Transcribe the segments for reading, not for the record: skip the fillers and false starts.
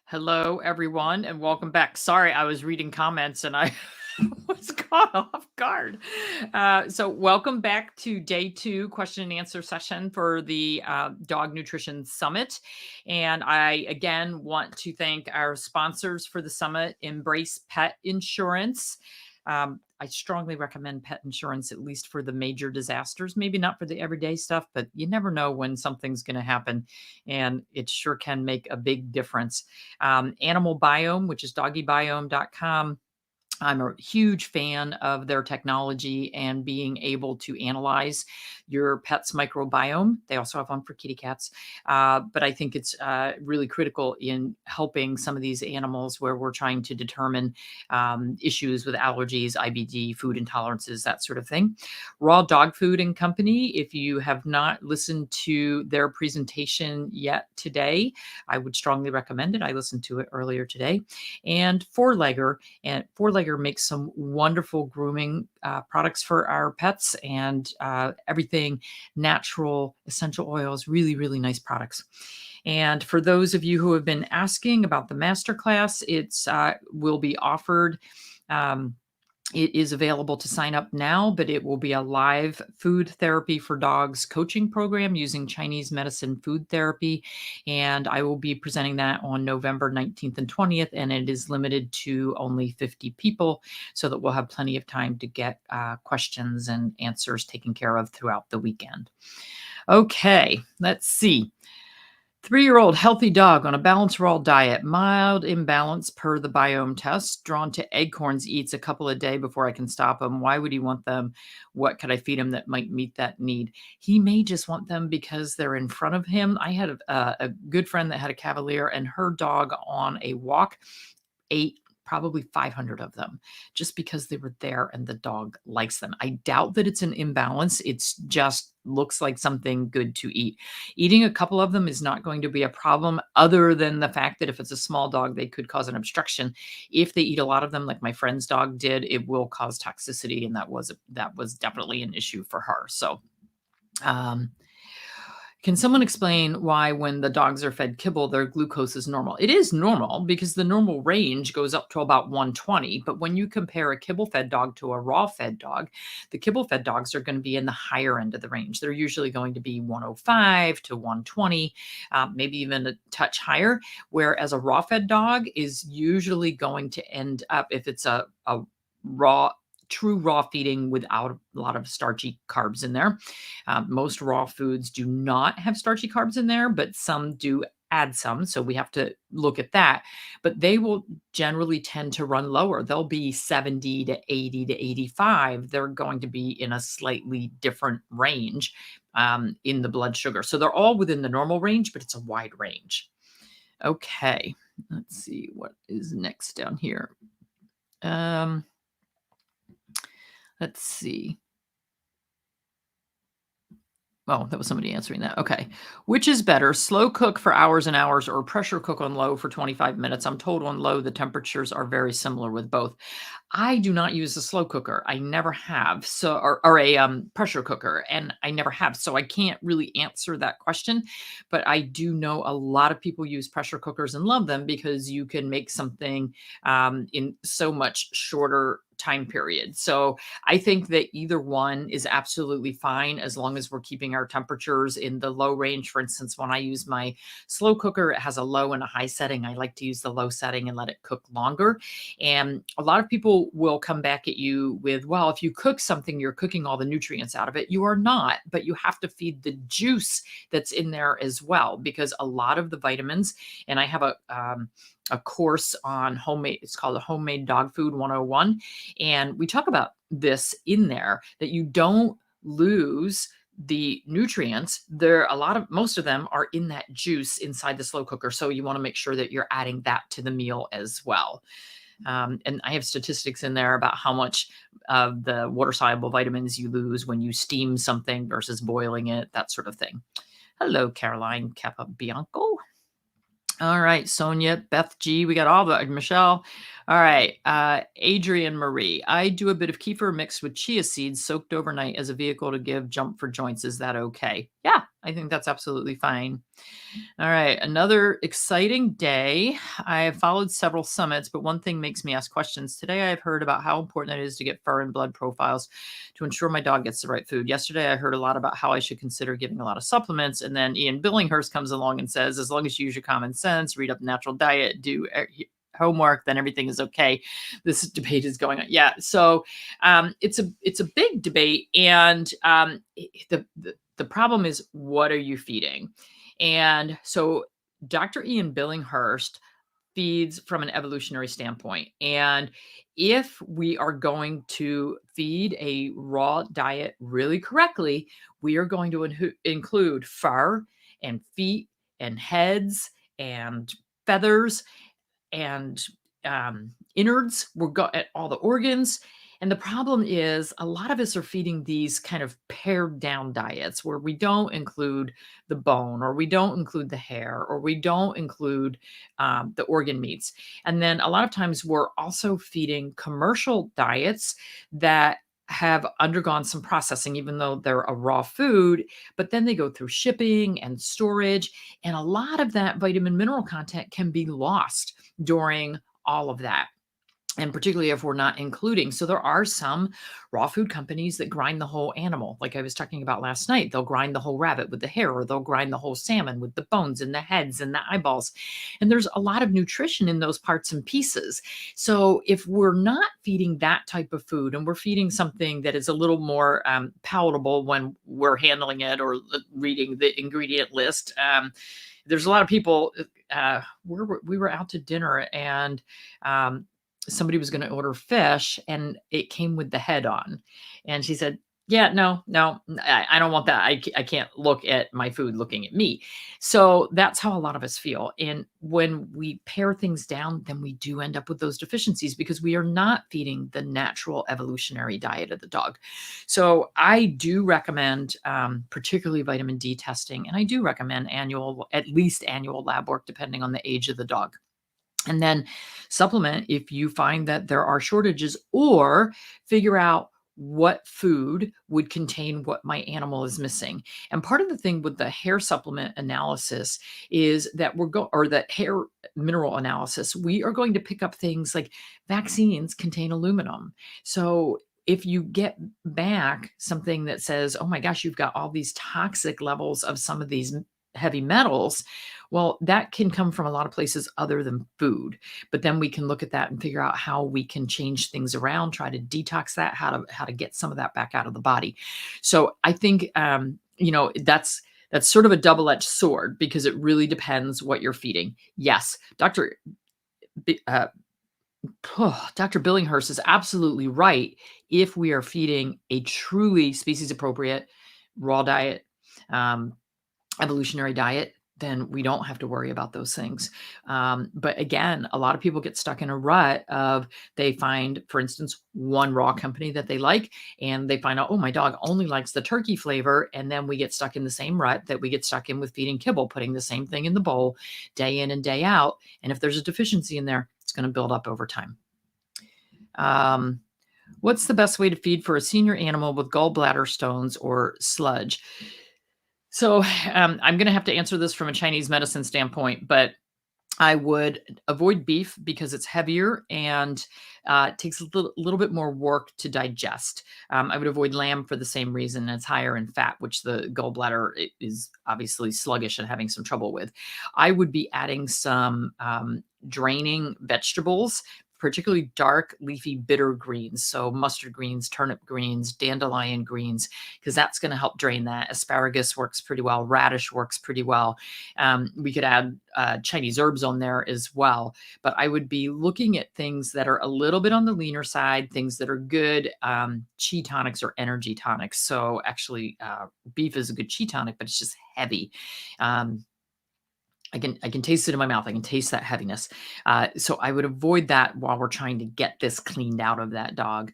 Hello, everyone, and welcome back. Sorry, I was reading comments and I was caught off guard. So, welcome back to day two question and answer session for the Dog Nutrition Summit. And I again want to thank our sponsors for the summit, Embrace Pet Insurance. I strongly recommend pet insurance, at least for the major disasters, maybe not for the everyday stuff, but you never know when something's going to happen. And it sure can make a big difference. Animal Biome, which is doggybiome.com. I'm a huge fan of their technology and being able to analyze your pet's microbiome. They also have one for kitty cats. But I think it's really critical in helping some of these animals where we're trying to determine issues with allergies, IBD, food intolerances, that sort of thing. Raw Dog Food and Company, if you have not listened to their presentation yet today, I would strongly recommend it. I listened to it earlier today. And Four-Legger makes some wonderful grooming products for our pets and everything natural, essential oils, really, really nice products. And for those of you who have been asking about the masterclass, it's will be offered. It is available to sign up now, but it will be a live food therapy for dogs coaching program using Chinese medicine food therapy. And I will be presenting that on November 19th and 20th. And it is limited to only 50 people so that we'll have plenty of time to get questions and answers taken care of throughout the weekend. Okay, let's see. 3-year-old healthy dog on a balanced raw diet, mild imbalance per the biome test, drawn to acorns, eats a couple a day before I can stop him. Why would he want them? What could I feed him that might meet that need? He may just want them because they're in front of him. I had a good friend that had a Cavalier, and her dog on a walk ate probably 500 of them just because they were there and the dog likes them. I doubt that it's an imbalance. It's just looks like something good to eat. Eating a couple of them is not going to be a problem, other than the fact that if it's a small dog, they could cause an obstruction. If they eat a lot of them, like my friend's dog did, it will cause toxicity, and that was definitely an issue for her. So, can someone explain why when the dogs are fed kibble, their glucose is normal? It is normal because the normal range goes up to about 120. But when you compare a kibble-fed dog to a raw-fed dog, the kibble-fed dogs are going to be in the higher end of the range. They're usually going to be 105 to 120, maybe even a touch higher, whereas a raw-fed dog is usually going to end up, if it's a true raw feeding without a lot of starchy carbs in there. Most raw foods do not have starchy carbs in there, but some do add some. So we have to look at that. But they will generally tend to run lower. They'll be 70 to 80 to 85. They're going to be in a slightly different range in the blood sugar. So they're all within the normal range, but it's a wide range. Okay, let's see what is next down here. Let's see. Oh, that was somebody answering that. Okay. Which is better, slow cook for hours and hours or pressure cook on low for 25 minutes? I'm told on low, the temperatures are very similar with both. I do not use a slow cooker. I never have. So, or a pressure cooker, and I never have. So I can't really answer that question, but I do know a lot of people use pressure cookers and love them because you can make something in so much shorter time period. So I think that either one is absolutely fine as long as we're keeping our temperatures in the low range. For instance, when I use my slow cooker, it has a low and a high setting. I like to use the low setting and let it cook longer. And a lot of people will come back at you with, well, if you cook something, you're cooking all the nutrients out of it. You are not, but you have to feed the juice that's in there as well, because a lot of the vitamins, and I have a course on homemade, it's called a Homemade Dog Food 101. And we talk about this in there, that you don't lose the nutrients. Most of them are in that juice inside the slow cooker. So you want to make sure that you're adding that to the meal as well. And I have statistics in there about how much of the water soluble vitamins you lose when you steam something versus boiling it, that sort of thing. Hello, Caroline Capabianco. All right, Sonia, Beth G, we got all the Michelle. All right, Adrian Marie. I do a bit of kefir mixed with chia seeds soaked overnight as a vehicle to give jump for joints. Is that okay? Yeah, I think that's absolutely fine. All right, another exciting day. I have followed several summits, but one thing makes me ask questions. Today, I've heard about how important it is to get fur and blood profiles to ensure my dog gets the right food. Yesterday, I heard a lot about how I should consider giving a lot of supplements. And then Ian Billinghurst comes along and says, as long as you use your common sense, read up the natural diet, do homework, then everything is okay. This debate is going on. Yeah. So it's a big debate. And the problem is, what are you feeding? And so Dr. Ian Billinghurst feeds from an evolutionary standpoint. And if we are going to feed a raw diet really correctly, we are going to include fur and feet and heads and feathers and innards. We're at all the organs. And the problem is, a lot of us are feeding these kind of pared down diets where we don't include the bone, or we don't include the hair, or we don't include the organ meats. And then a lot of times we're also feeding commercial diets that have undergone some processing, even though they're a raw food, but then they go through shipping and storage. And a lot of that vitamin mineral content can be lost during all of that. And particularly if we're not including. So there are some raw food companies that grind the whole animal. Like I was talking about last night, they'll grind the whole rabbit with the hair, or they'll grind the whole salmon with the bones and the heads and the eyeballs. And there's a lot of nutrition in those parts and pieces. So if we're not feeding that type of food, and we're feeding something that is a little more palatable when we're handling it or reading the ingredient list, there's a lot of people. We were out to dinner, and somebody was going to order fish, and it came with the head on. And she said, yeah, no, I don't want that. I can't look at my food looking at me. So that's how a lot of us feel. And when we pare things down, then we do end up with those deficiencies because we are not feeding the natural evolutionary diet of the dog. So I do recommend, particularly vitamin D testing. And I do recommend at least annual lab work, depending on the age of the dog. And then supplement if you find that there are shortages, or figure out what food would contain what my animal is missing. And part of the thing with the hair supplement analysis is that or the hair mineral analysis, we are going to pick up things like vaccines contain aluminum. So if you get back something that says, oh my gosh, you've got all these toxic levels of some of these heavy metals, well, that can come from a lot of places other than food. But then we can look at that and figure out how we can change things around, try to detox that, how to get some of that back out of the body. So I think that's sort of a double-edged sword, because it really depends what you're feeding. Yes, Dr. Billinghurst is absolutely right. If we are feeding a truly species appropriate raw diet, evolutionary diet, then we don't have to worry about those things. But again, a lot of people get stuck in a rut of, they find, for instance, one raw company that they like, and they find out, oh, my dog only likes the turkey flavor. And then we get stuck in the same rut that we get stuck in with feeding kibble, putting the same thing in the bowl day in and day out. And if there's a deficiency in there, it's going to build up over time. What's the best way to feed for a senior animal with gallbladder stones or sludge? So I'm going to have to answer this from a Chinese medicine standpoint, but I would avoid beef because it's heavier and it takes a little bit more work to digest. I would avoid lamb for the same reason. It's higher in fat, which the gallbladder is obviously sluggish and having some trouble with. I would be adding some draining vegetables, particularly dark leafy bitter greens. So mustard greens, turnip greens, dandelion greens, because that's going to help drain that. Asparagus works pretty well. Radish works pretty well. We could add Chinese herbs on there as well. But I would be looking at things that are a little bit on the leaner side, things that are good chi tonics or energy tonics. So actually beef is a good chi tonic, but it's just heavy. I can taste it in my mouth. I can taste that heaviness. So I would avoid that while we're trying to get this cleaned out of that dog.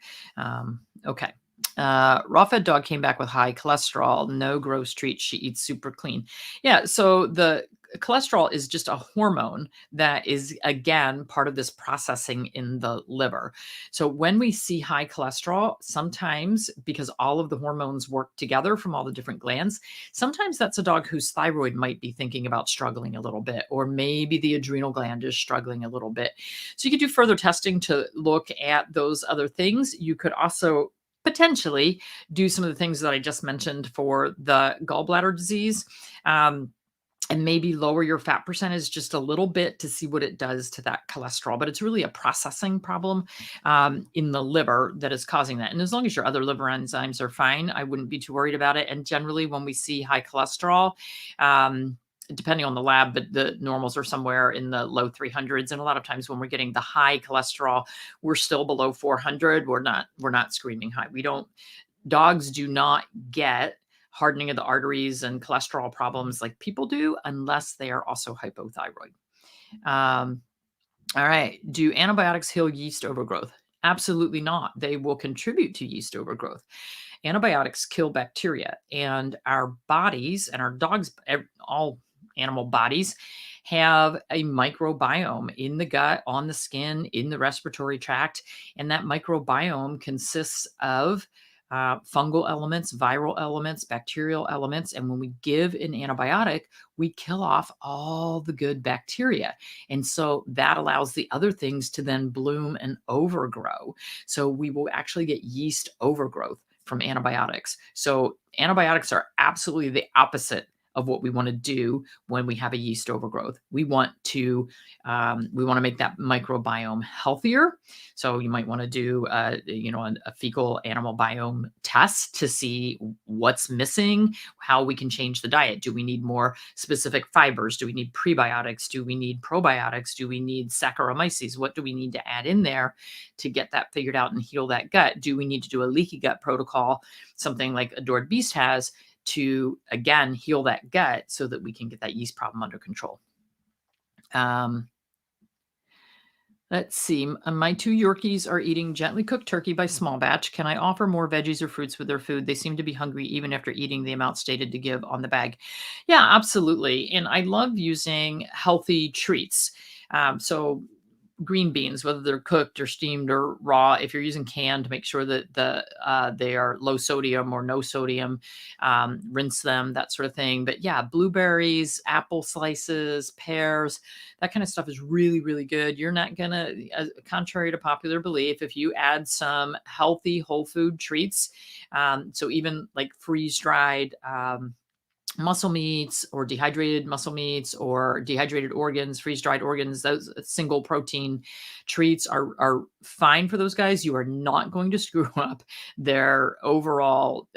Okay. Raw fed dog came back with high cholesterol, no gross treats. She eats super clean. Yeah. So the cholesterol is just a hormone that is, again, part of this processing in the liver. So when we see high cholesterol, sometimes because all of the hormones work together from all the different glands, sometimes that's a dog whose thyroid might be thinking about struggling a little bit, or maybe the adrenal gland is struggling a little bit. So you could do further testing to look at those other things. You could also potentially do some of the things that I just mentioned for the gallbladder disease. And maybe lower your fat percentage just a little bit to see what it does to that cholesterol. But it's really a processing problem in the liver that is causing that. And as long as your other liver enzymes are fine, I wouldn't be too worried about it. And generally, when we see high cholesterol, depending on the lab, but the normals are somewhere in the low 300s. And a lot of times when we're getting the high cholesterol, we're still below 400. We're not screaming high. Dogs do not get hardening of the arteries and cholesterol problems like people do, unless they are also hypothyroid. All right. Do antibiotics heal yeast overgrowth? Absolutely not. They will contribute to yeast overgrowth. Antibiotics kill bacteria, and our bodies and our dogs, all animal bodies, have a microbiome in the gut, on the skin, in the respiratory tract. And that microbiome consists of fungal elements, viral elements, bacterial elements. And when we give an antibiotic, we kill off all the good bacteria. And so that allows the other things to then bloom and overgrow. So we will actually get yeast overgrowth from antibiotics. So antibiotics are absolutely the opposite of what we want to do when we have a yeast overgrowth. We want to make that microbiome healthier. So you might want to do a fecal animal biome test to see what's missing, how we can change the diet. Do we need more specific fibers? Do we need prebiotics? Do we need probiotics? Do we need Saccharomyces? What do we need to add in there to get that figured out and heal that gut? Do we need to do a leaky gut protocol, something like Adored Beast has, to, again, heal that gut so that we can get that yeast problem under control? Let's see. My 2 Yorkies are eating gently cooked turkey by small batch. Can I offer more veggies or fruits with their food? They seem to be hungry even after eating the amount stated to give on the bag. Yeah, absolutely. And I love using healthy treats. So green beans, whether they're cooked or steamed or raw, if you're using canned, make sure that they are low sodium or no sodium. Rinse them, that sort of thing. But yeah, blueberries, apple slices, pears, that kind of stuff is really, really good. You're not gonna, contrary to popular belief, if you add some healthy whole food treats, so even like freeze dried muscle meats or dehydrated muscle meats or dehydrated organs, freeze-dried organs, those single protein treats are fine for those guys. You are not going to screw up their overall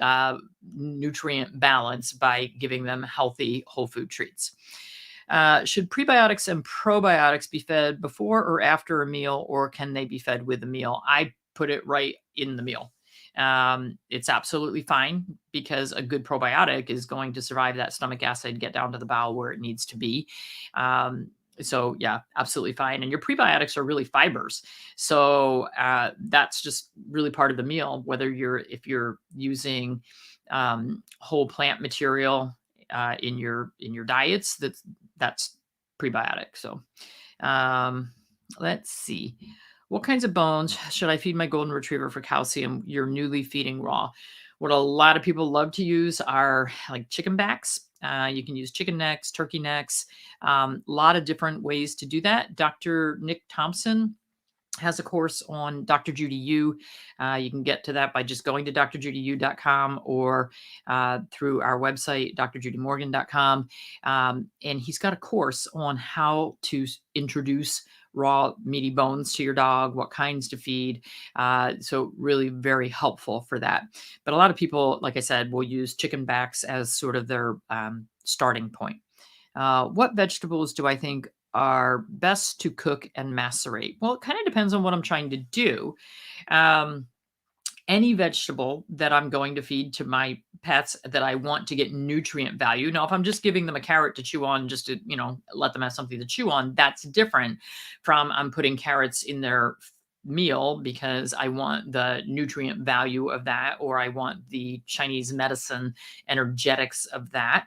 nutrient balance by giving them healthy whole food treats. Should prebiotics and probiotics be fed before or after a meal, or can they be fed with a meal? I put it right in the meal. It's absolutely fine because a good probiotic is going to survive that stomach acid, get down to the bowel where it needs to be. So yeah, absolutely fine. And your prebiotics are really fibers. So that's just really part of the meal, if you're using whole plant material in your diets, that's prebiotic. So let's see. What kinds of bones should I feed my golden retriever for calcium you're newly feeding raw? What a lot of people love to use are like chicken backs. You can use chicken necks, turkey necks, a lot of different ways to do that. Dr. Nick Thompson has a course on Dr. Judy U. You can get to that by just going to drjudyu.com or through our website, drjudymorgan.com. And he's got a course on how to introduce raw meaty bones to your dog, what kinds to feed. So really very helpful for that. But a lot of people, like I said, will use chicken backs as sort of their starting point. What vegetables do I think are best to cook and macerate? Well, it kind of depends on what I'm trying to do. Any vegetable that I'm going to feed to my pets that I want to get nutrient value. Now, if I'm just giving them a carrot to chew on, just to, let them have something to chew on, that's different from I'm putting carrots in their meal because I want the nutrient value of that, or I want the Chinese medicine energetics of that.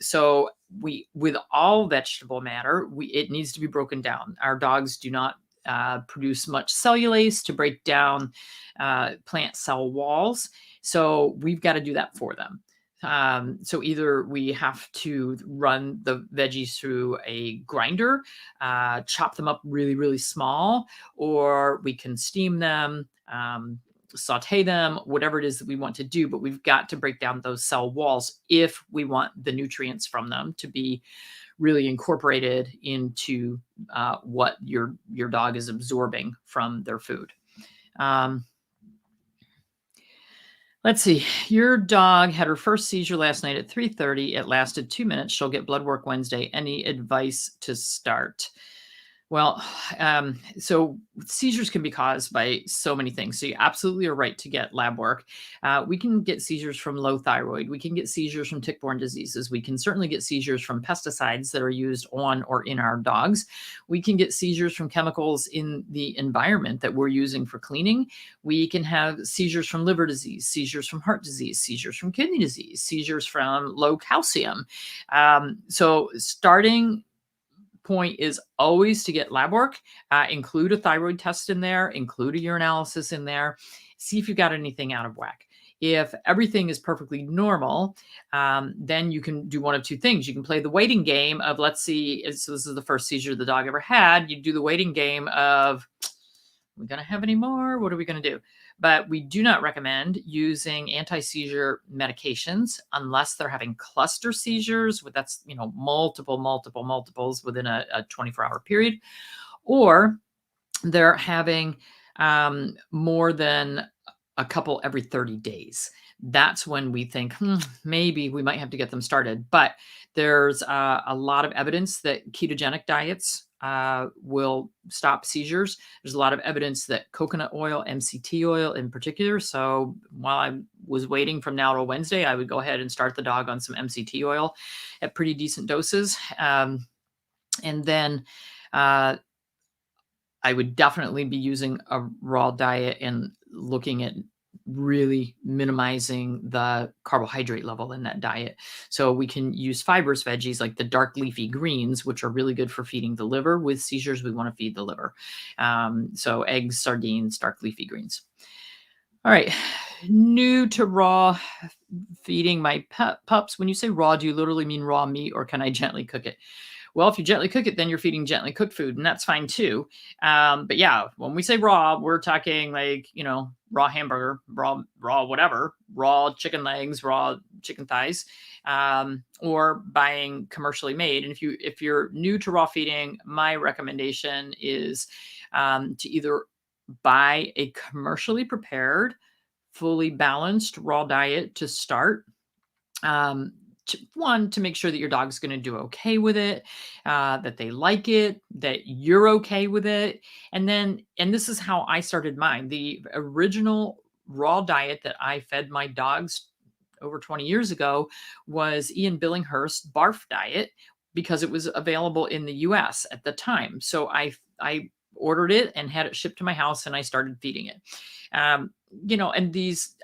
So with all vegetable matter, it needs to be broken down. Our dogs do not produce much cellulase to break down plant cell walls. So we've got to do that for them. So either we have to run the veggies through a grinder, chop them up really, really small, or we can steam them, saute them, whatever it is that we want to do. But we've got to break down those cell walls if we want the nutrients from them to be really incorporated into what your dog is absorbing from their food. Let's see. Your dog had her first seizure last night at 3:30. It lasted 2 minutes. She'll get blood work Wednesday. Any advice to start? Well, so seizures can be caused by so many things. So you absolutely are right to get lab work. We can get seizures from low thyroid. We can get seizures from tick-borne diseases. We can certainly get seizures from pesticides that are used on or in our dogs. We can get seizures from chemicals in the environment that we're using for cleaning. We can have seizures from liver disease, seizures from heart disease, seizures from kidney disease, seizures from low calcium. So starting point is always to get lab work, include a thyroid test in there, include a urinalysis in there, see if you've got anything out of whack. If everything is perfectly normal, then you can do one of two things. You can play the waiting game of, let's see, so this is the first seizure the dog ever had. You do the waiting game of, are we going to have any more? What are we going to do? But we do not recommend using anti-seizure medications unless they're having cluster seizures. That's, multiples within a 24-hour period, or they're having more than a couple every 30 days. That's when we think maybe we might have to get them started. But there's a lot of evidence that ketogenic diets will stop seizures. There's a lot of evidence that coconut oil, MCT oil in particular. So while I was waiting from now till Wednesday, I would go ahead and start the dog on some MCT oil at pretty decent doses. And then I would definitely be using a raw diet and looking at really minimizing the carbohydrate level in that diet. So we can use fibrous veggies like the dark leafy greens, which are really good for feeding the liver. With seizures, we want to feed the liver. So eggs, sardines, dark leafy greens. All right. New to raw feeding my pups. When you say raw, do you literally mean raw meat, or can I gently cook it? Well, if you gently cook it, then you're feeding gently cooked food, and that's fine too. But yeah, when we say raw, we're talking like, raw hamburger, raw whatever, raw chicken legs, raw chicken thighs, or buying commercially made. And if you're new to raw feeding, my recommendation is to either buy a commercially prepared, fully balanced raw diet to start. One, to make sure that your dog's going to do okay with it, that they like it, that you're okay with it. And this is how I started mine. The original raw diet that I fed my dogs over 20 years ago was Ian Billinghurst's BARF diet, because it was available in the US at the time. So I ordered it and had it shipped to my house, and I started feeding it. And these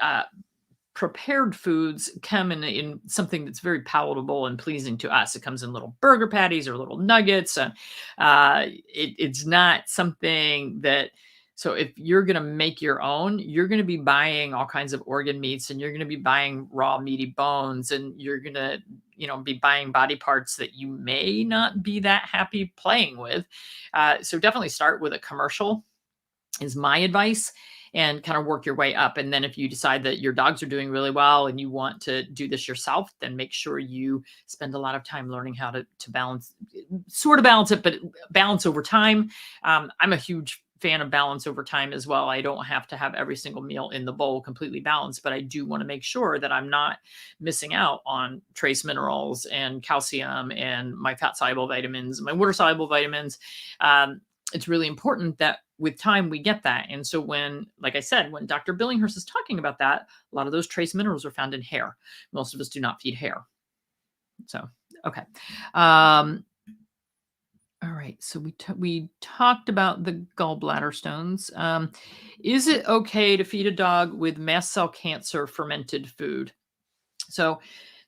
prepared foods come in something that's very palatable and pleasing to us. It comes in little burger patties or little nuggets. It's not something that, so if you're going to make your own, you're going to be buying all kinds of organ meats, and you're going to be buying raw meaty bones, and you're going to, be buying body parts that you may not be that happy playing with. So definitely start with a commercial is my advice, and kind of work your way up. And then if you decide that your dogs are doing really well and you want to do this yourself, then make sure you spend a lot of time learning how to balance it, but balance over time. I'm a huge fan of balance over time as well. I don't have to have every single meal in the bowl completely balanced, but I do want to make sure that I'm not missing out on trace minerals and calcium and my fat soluble vitamins, my water soluble vitamins. It's really important that with time we get that. And so like I said, when Dr. Billinghurst is talking about that, a lot of those trace minerals are found in hair. Most of us do not feed hair. So, okay. All right. right. So we talked about the gallbladder stones. Is it okay to feed a dog with mast cell cancer fermented food? So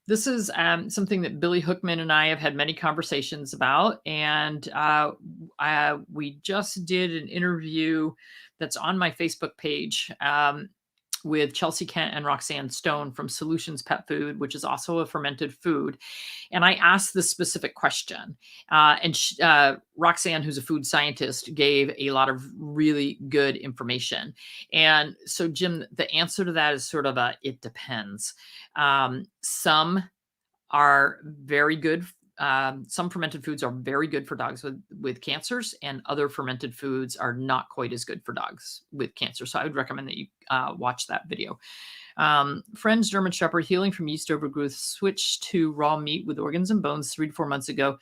this is something that Billy Hookman and I have had many conversations about, and we just did an interview that's on my Facebook page. With Chelsea Kent and Roxanne Stone from Solutions Pet Food, which is also a fermented food. And I asked this specific question. Roxanne, who's a food scientist, gave a lot of really good information. And so, Jim, the answer to that is sort of it depends. Some are very good. Some fermented foods are very good for dogs with cancers, and other fermented foods are not quite as good for dogs with cancer. So I would recommend that you watch that video. Friend's German Shepherd healing from yeast overgrowth switched to raw meat with organs and bones 3 to 4 months ago.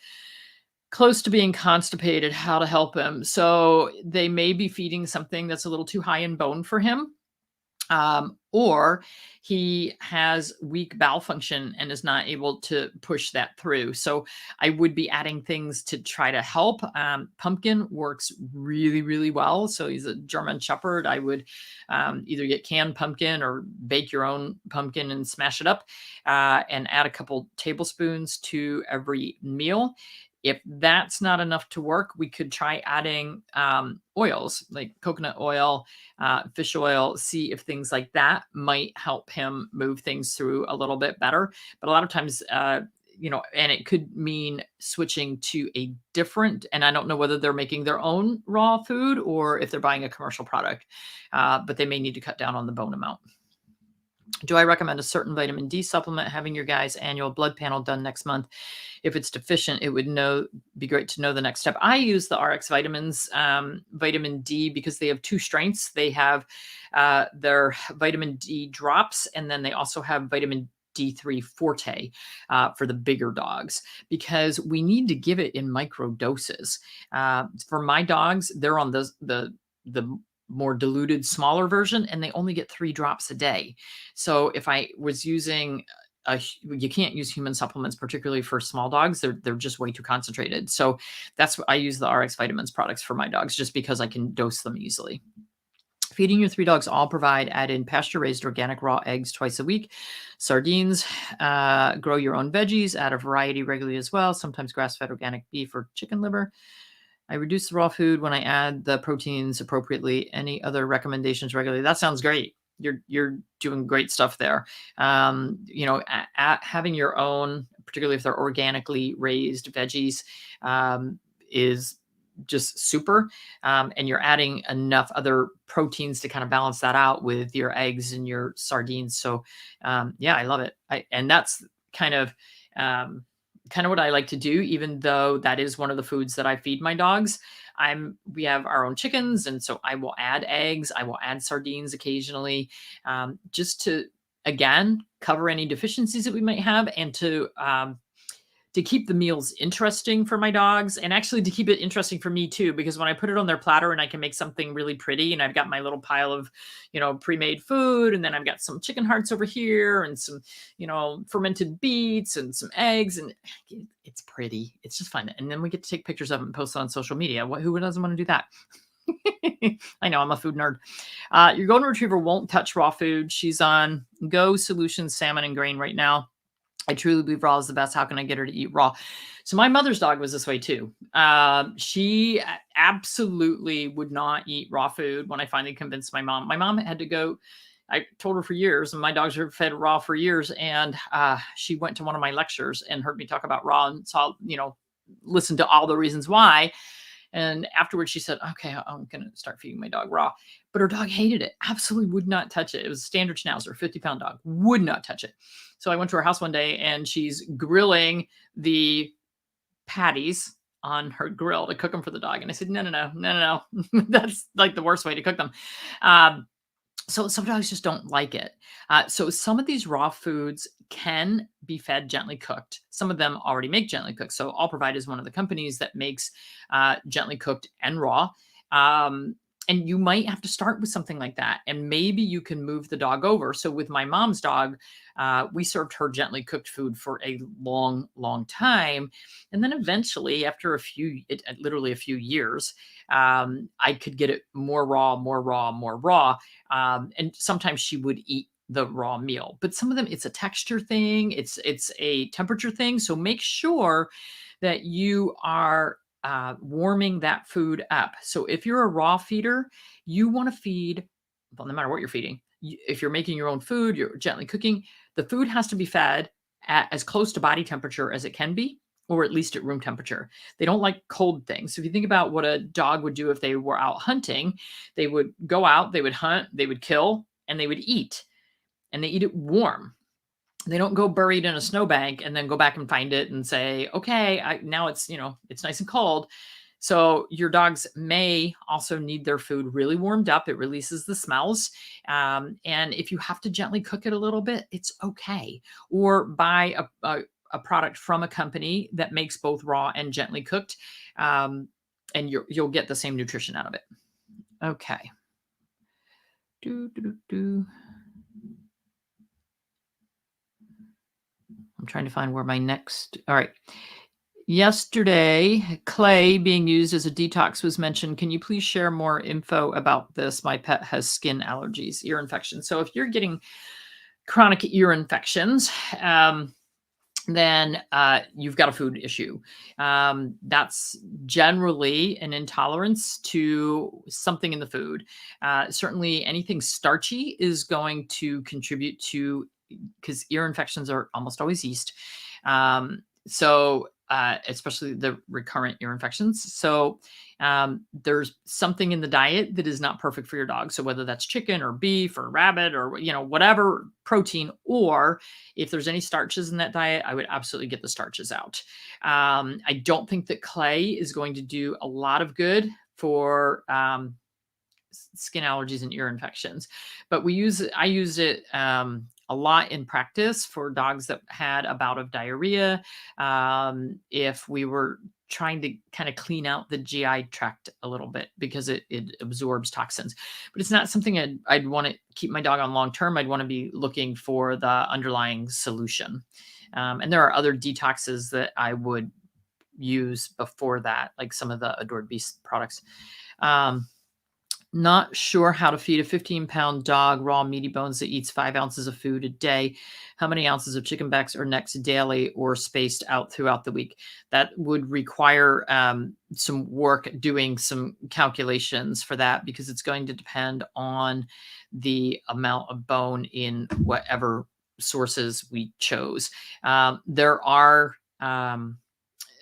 Close to being constipated. How to help him? So they may be feeding something that's a little too high in bone for him. Or he has weak bowel function and is not able to push that through. So I would be adding things to try to help. Pumpkin works really, really well. So he's a German Shepherd. I would either get canned pumpkin or bake your own pumpkin and smash it up and add a couple tablespoons to every meal. If that's not enough to work, we could try adding oils like coconut oil, fish oil, see if things like that might help him move things through a little bit better. But a lot of times, and it could mean switching to a different, and I don't know whether they're making their own raw food or if they're buying a commercial product, but they may need to cut down on the bone amount. Do I recommend a certain vitamin D supplement? Having your guy's annual blood panel done next month. If it's deficient, it would be great to know the next step. I use the RX Vitamins vitamin D because they have 2 strengths. They have their vitamin D drops, and then they also have vitamin D3 Forte for the bigger dogs, because we need to give it in micro doses. For my dogs, they're on the more diluted, smaller version, and they only get 3 drops a day. So if I was using you can't use human supplements, particularly for small dogs. They're just way too concentrated. So that's what I use the RX Vitamins products for my dogs, just because I can dose them easily. Feeding your 3 dogs all provide add in pasture-raised organic raw eggs twice a week, sardines, grow your own veggies, add a variety regularly as well, sometimes grass-fed organic beef or chicken liver. I reduce the raw food when I add the proteins appropriately. Any other recommendations regularly? That sounds great. You're doing great stuff there. Having your own, particularly if they're organically raised veggies, is just super. And you're adding enough other proteins to kind of balance that out with your eggs and your sardines. So I love it. And that's kind of what I like to do, even though that is one of the foods that I feed my dogs. We have our own chickens, and so I will add eggs. I will add sardines occasionally, just to, again, cover any deficiencies that we might have, and to keep the meals interesting for my dogs, and actually to keep it interesting for me too, because when I put it on their platter and I can make something really pretty, and I've got my little pile of, pre-made food, and then I've got some chicken hearts over here and some, fermented beets and some eggs, and it's pretty. It's just fun. And then we get to take pictures of it and post it on social media. Who doesn't want to do that? I know, I'm a food nerd. Your golden retriever won't touch raw food. She's on Go Solutions Salmon and Grain right now. I truly believe raw is the best. How can I get her to eat raw? So my mother's dog was this way too. She absolutely would not eat raw food when I finally convinced my mom. My mom had to go. I told her for years, and my dogs were fed raw for years. And she went to one of my lectures and heard me talk about raw and saw, listened to all the reasons why. And afterwards she said, okay, I'm going to start feeding my dog raw. But her dog hated it. Absolutely would not touch it. It was a standard Schnauzer, 50-pound dog, would not touch it. So I went to her house one day and she's grilling the patties on her grill to cook them for the dog. And I said, no. That's like the worst way to cook them. So some dogs just don't like it. So some of these raw foods can be fed gently cooked. Some of them already make gently cooked. So All Provide is one of the companies that makes gently cooked and raw. And you might have to start with something like that. And maybe you can move the dog over. So with my mom's dog, we served her gently cooked food for a long, long time. And then eventually, after literally a few years, I could get it more raw, more raw, more raw. And sometimes she would eat the raw meal. But some of them, it's a texture thing, it's a temperature thing. So make sure that you are warming that food up. So if you're a raw feeder, you want to feed, well, no matter what you're feeding, if you're making your own food, you're gently cooking, the food has to be fed at as close to body temperature as it can be, or at least at room temperature. They don't like cold things. So if you think about what a dog would do if they were out hunting, they would go out, they would hunt, they would kill, and they would eat. And they eat it warm. They don't go buried in a snowbank and then go back and find it and say, okay, now it's, it's nice and cold. So your dogs may also need their food really warmed up. It releases the smells. And if you have to gently cook it a little bit, it's okay. Or buy a product from a company that makes both raw and gently cooked. And you'll get the same nutrition out of it. Okay. I'm trying to find where my next. All right. Yesterday, clay being used as a detox was mentioned. Can you please share more info about this? My pet has skin allergies, ear infections. So if you're getting chronic ear infections, then you've got a food issue. That's generally an intolerance to something in the food. Certainly anything starchy is going to contribute to, because ear infections are almost always yeast. Especially the recurrent ear infections. So there's something in the diet that is not perfect for your dog. So whether that's chicken or beef or rabbit or, whatever protein, or if there's any starches in that diet, I would absolutely get the starches out. I don't think that clay is going to do a lot of good for skin allergies and ear infections, but I use it a lot in practice for dogs that had a bout of diarrhea. If we were trying to kind of clean out the GI tract a little bit, because it absorbs toxins, but it's not something I'd want to keep my dog on long term. I'd want to be looking for the underlying solution. And there are other detoxes that I would use before that, like some of the Adored Beast products. Not sure how to feed a 15-pound dog raw meaty bones that eats 5 ounces of food a day. How many ounces of chicken backs or necks daily or spaced out throughout the week? That would require some work doing some calculations for that, because it's going to depend on the amount of bone in whatever sources we chose. There are...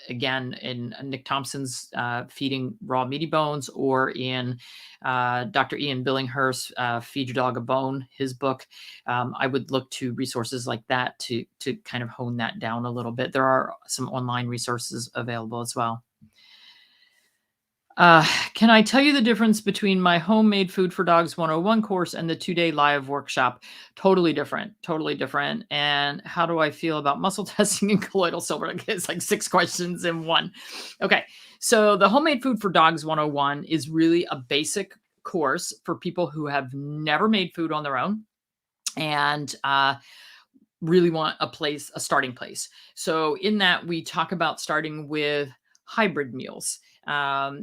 again, in Nick Thompson's Feeding Raw Meaty Bones, or in Dr. Ian Billinghurst's Feed Your Dog a Bone, his book, I would look to resources like that to kind of hone that down a little bit. There are some online resources available as well. Can I tell you the difference between my homemade food for dogs 101 course and the 2-day live workshop? Totally different. And how do I feel about muscle testing and colloidal silver? It's like 6 questions in one. Okay. So the homemade food for dogs 101 is really a basic course for people who have never made food on their own and, really want a starting place. So in that, we talk about starting with hybrid meals.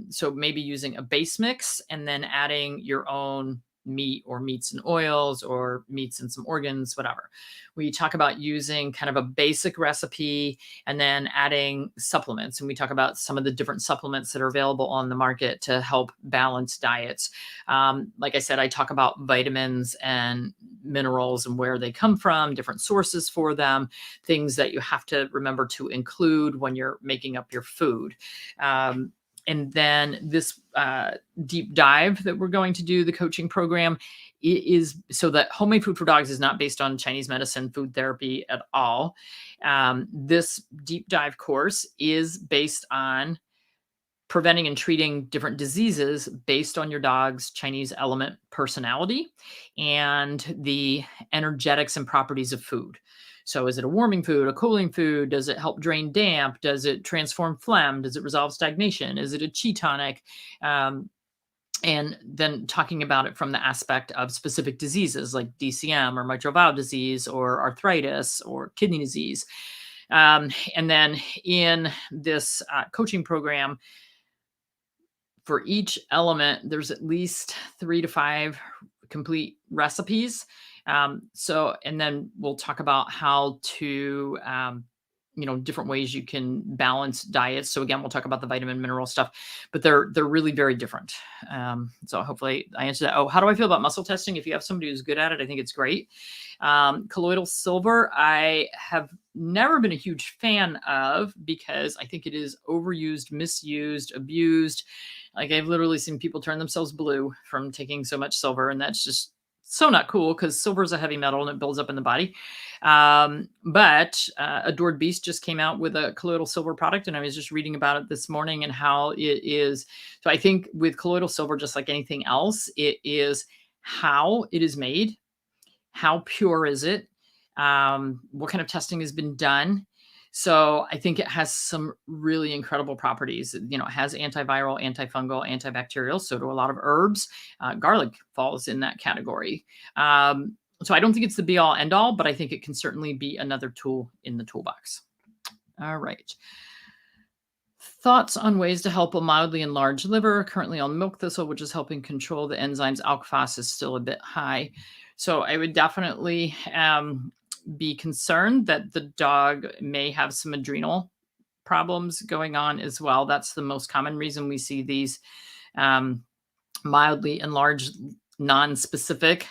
So maybe using a base mix and then adding your own meat or meats and oils or meats and some organs, whatever. We talk about using kind of a basic recipe and then adding supplements. And we talk about some of the different supplements that are available on the market to help balance diets. Like I said, I talk about vitamins and minerals and where they come from, different sources for them, things that you have to remember to include when you're making up your food. And then this deep dive that we're going to do, the coaching program, is so that homemade food for dogs is not based on Chinese medicine, food therapy at all. This deep dive course is based on preventing and treating different diseases based on your dog's Chinese element personality and the energetics and properties of food. So is it a warming food, a cooling food? Does it help drain damp? Does it transform phlegm? Does it resolve stagnation? Is it a chi tonic? And then talking about it from the aspect of specific diseases like DCM or mitral valve disease or arthritis or kidney disease. And then in this coaching program, for each element, there's at least 3 to 5 complete recipes. And then we'll talk about how to, different ways you can balance diets. So again, we'll talk about the vitamin mineral stuff, but they're really very different. So hopefully I answered that. Oh, how do I feel about muscle testing? If you have somebody who's good at it, I think it's great. Colloidal silver, I have never been a huge fan of because I think it is overused, misused, abused. Like I've literally seen people turn themselves blue from taking so much silver, and that's just so not cool because silver is a heavy metal and it builds up in the body. But Adored Beast just came out with a colloidal silver product, and I was just reading about it this morning and how it is. So I think with colloidal silver, just like anything else, it is how it is made, how pure is it, what kind of testing has been done. So I think it has some really incredible properties. It has antiviral, antifungal, antibacterial. So do a lot of herbs. Garlic falls in that category. So I don't think it's the be all end all, but I think it can certainly be another tool in the toolbox. All right. Thoughts on ways to help a mildly enlarged liver, currently on milk thistle, which is helping control the enzymes. Alk-Phos is still a bit high. So I would definitely be concerned that the dog may have some adrenal problems going on as well. That's the most common reason we see these mildly enlarged, non-specific,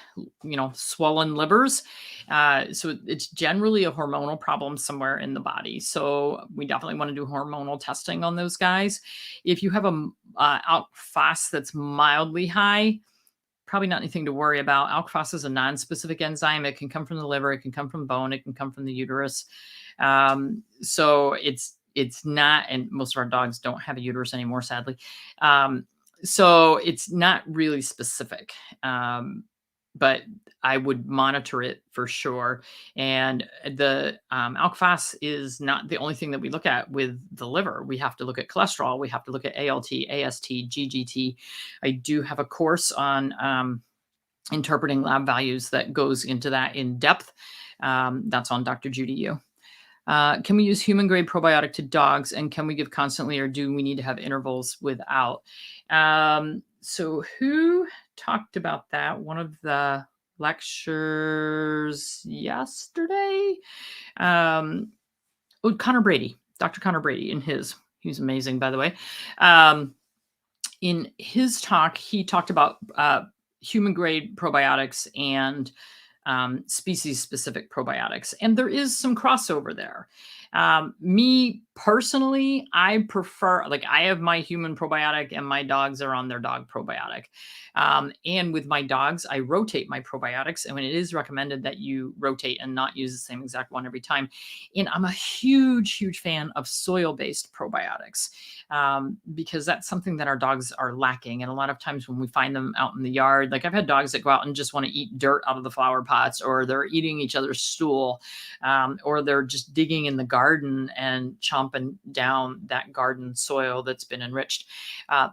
swollen livers. So it's generally a hormonal problem somewhere in the body. So we definitely want to do hormonal testing on those guys. If you have a Alk-Phos that's mildly high, probably not anything to worry about. Alk-Phos is a non-specific enzyme. It can come from the liver. It can come from bone. It can come from the uterus. So it's not, and most of our dogs don't have a uterus anymore, sadly. So it's not really specific. But I would monitor it for sure. And the Alk-Phos is not the only thing that we look at with the liver. We have to look at cholesterol. We have to look at ALT, AST, GGT. I do have a course on interpreting lab values that goes into that in depth. That's on Dr. Judy U. Can we use human grade probiotic to dogs, and can we give constantly, or do we need to have intervals without? So who talked about that? One of the lectures yesterday? Connor Brady, Dr. Connor Brady, he's amazing, by the way. In his talk, he talked about human grade probiotics and species specific probiotics. And there is some crossover there. Me personally, I prefer, I have my human probiotic and my dogs are on their dog probiotic. And with my dogs, I rotate my probiotics. And when it is recommended that you rotate and not use the same exact one every time. And I'm a huge, huge fan of soil-based probiotics because that's something that our dogs are lacking. And a lot of times when we find them out in the yard, I've had dogs that go out and just want to eat dirt out of the flower pots, or they're eating each other's stool, or they're just digging in the garden and chomping down that garden soil that's been enriched